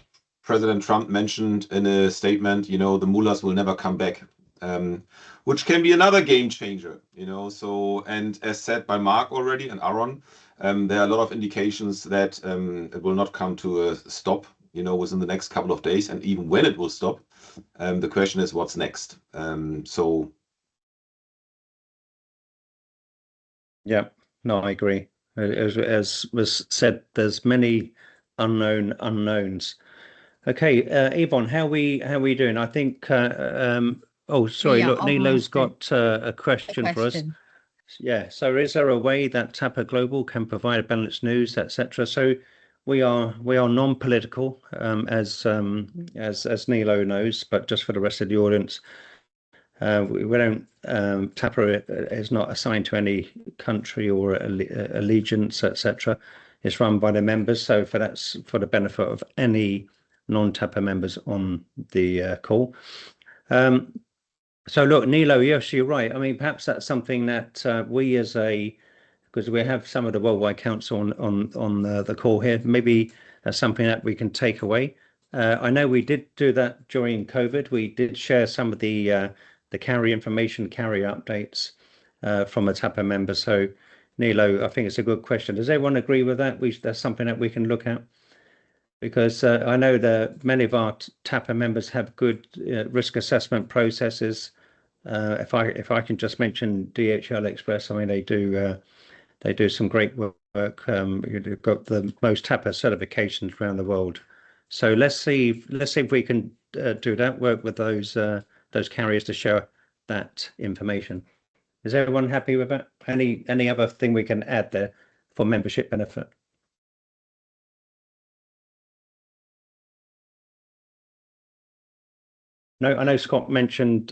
President Trump mentioned in a statement, the mullahs will never come back. which can be another game changer, you know. So, and as said by Mark already and Aaron, there are a lot of indications that it will not come to a stop, you know, within the next couple of days. And even when it will stop, the question is what's next. So. Yeah, no, I agree. As was said, there's many unknowns. Okay, Yvonne, how we doing? I think. Oh, sorry. Yeah, Look, Nilo's almost. got a question for us. Yeah. So, is there a way that TAPA Global can provide balanced news, etc.? So, we are non-political, as Nilo knows, but just for the rest of the audience. We don't. TAPA is not assigned to any country or allegiance, etc. It's run by the members, so that's for the benefit of any non-TAPA members on the call. So look, Nilo, yes, you're right. I mean, perhaps that's something that we because we have some of the Worldwide Council on the call here. Maybe that's something that we can take away. I know we did do that during COVID. We did share some of the carrier updates from a TAPA member. So, Nilo, I think it's a good question. Does everyone agree with that? That's something that we can look at? Because I know that many of our TAPA members have good risk assessment processes. If I can just mention DHL Express, I mean they do some great work. You've got the most TAPA certifications around the world. So let's see if we can do that. Work with those carriers to share that information. Is everyone happy with that? Any other thing we can add there for membership benefit? No, I know Scott mentioned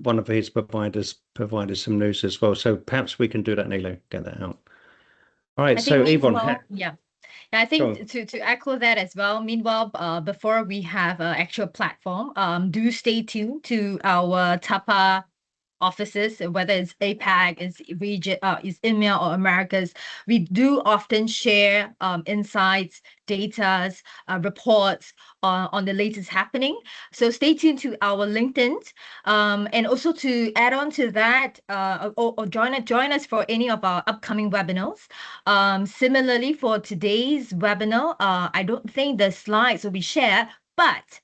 one of his providers provided some news as well. So perhaps we can do that, Nilo, get that out. All right, so Yvonne. Yeah. I think to echo that as well, meanwhile, before we have an actual platform, do stay tuned to our TAPA offices, whether it's APAC, it's region, it's EMEA or Americas. We do often share insights, data, reports on the latest happening. So stay tuned to our LinkedIn, and also to add on to that, or join us for any of our upcoming webinars. Similarly, for today's webinar, I don't think the slides will be shared, but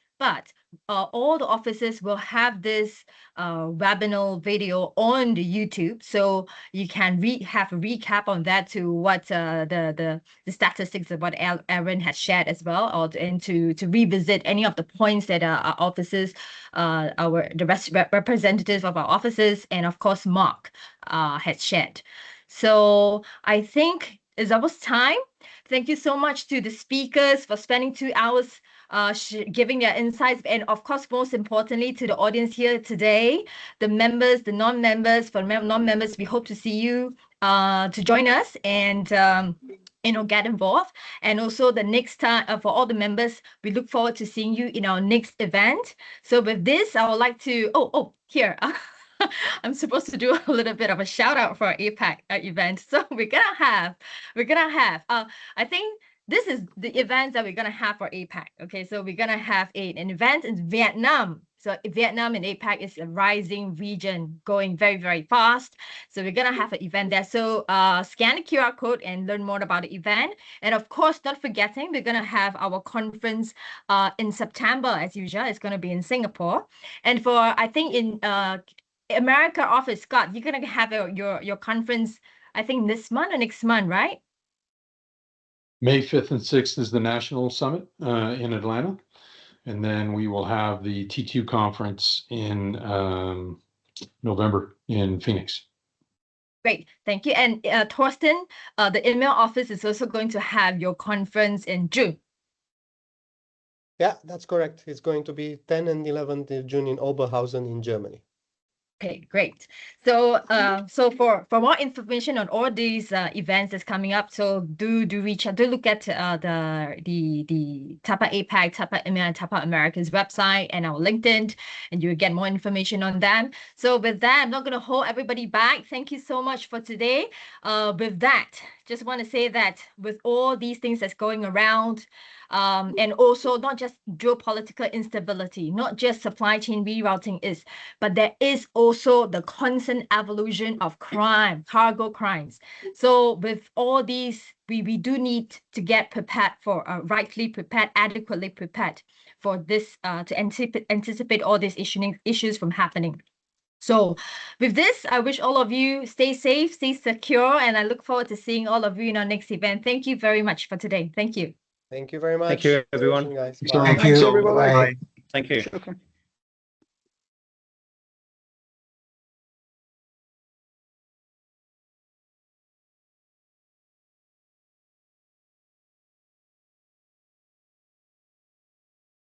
all the offices will have this webinar video on the YouTube, so you can have a recap on that to what the statistics of what Aaron has shared as well, and to revisit any of the points that our offices, the representatives of our offices, and of course Mark has shared. So I think it's almost time. Thank you so much to the speakers for spending 2 hours giving their insights, and of course, most importantly, to the audience here today, the members, the non-members. For non-members, we hope to see you to join us and get involved. And also the next time, for all the members, we look forward to seeing you in our next event. So with this, I would like to here. I'm supposed to do a little bit of a shout out for our APAC event. So we're gonna have I think this is the events that we're gonna have for APAC. Okay, so we're gonna have an event in Vietnam. So Vietnam and APAC is a rising region, going very, very fast. So we're gonna have an event there. So scan the QR code and learn more about the event. And of course, not forgetting, we're gonna have our conference in September as usual. It's gonna be in Singapore. And for I think in America office, Scott, you're gonna have your conference, I think this month or next month, right? May 5th and 6th is the National Summit in Atlanta. And then we will have the T2 conference in November in Phoenix. Great, thank you. And Thorsten, the email office is also going to have your conference in June. Yeah, that's correct. It's going to be 10 and 11th of June in Oberhausen in Germany. Okay, great. So for more information on all these events that's coming up, so do reach out, do look at the TAPA APAC, TAPA EMEA, and TAPA Americas website and our LinkedIn, and you'll get more information on them. So with that, I'm not going to hold everybody back. Thank you so much for today. With that, just want to say that with all these things that's going around, and also not just geopolitical instability, not just supply chain rerouting but there is also the constant evolution of crime, cargo crimes. So with all these, we do need to get prepared for, rightly prepared, adequately prepared for this, to anticipate all these issues from happening. So with this, I wish all of you stay safe, stay secure, and I look forward to seeing all of you in our next event. Thank you very much for today. Thank you. Thank you very much. Thank you, everyone. Guys. Thank you. Bye. Thank you. everybody. Bye. Thank you. Shukran.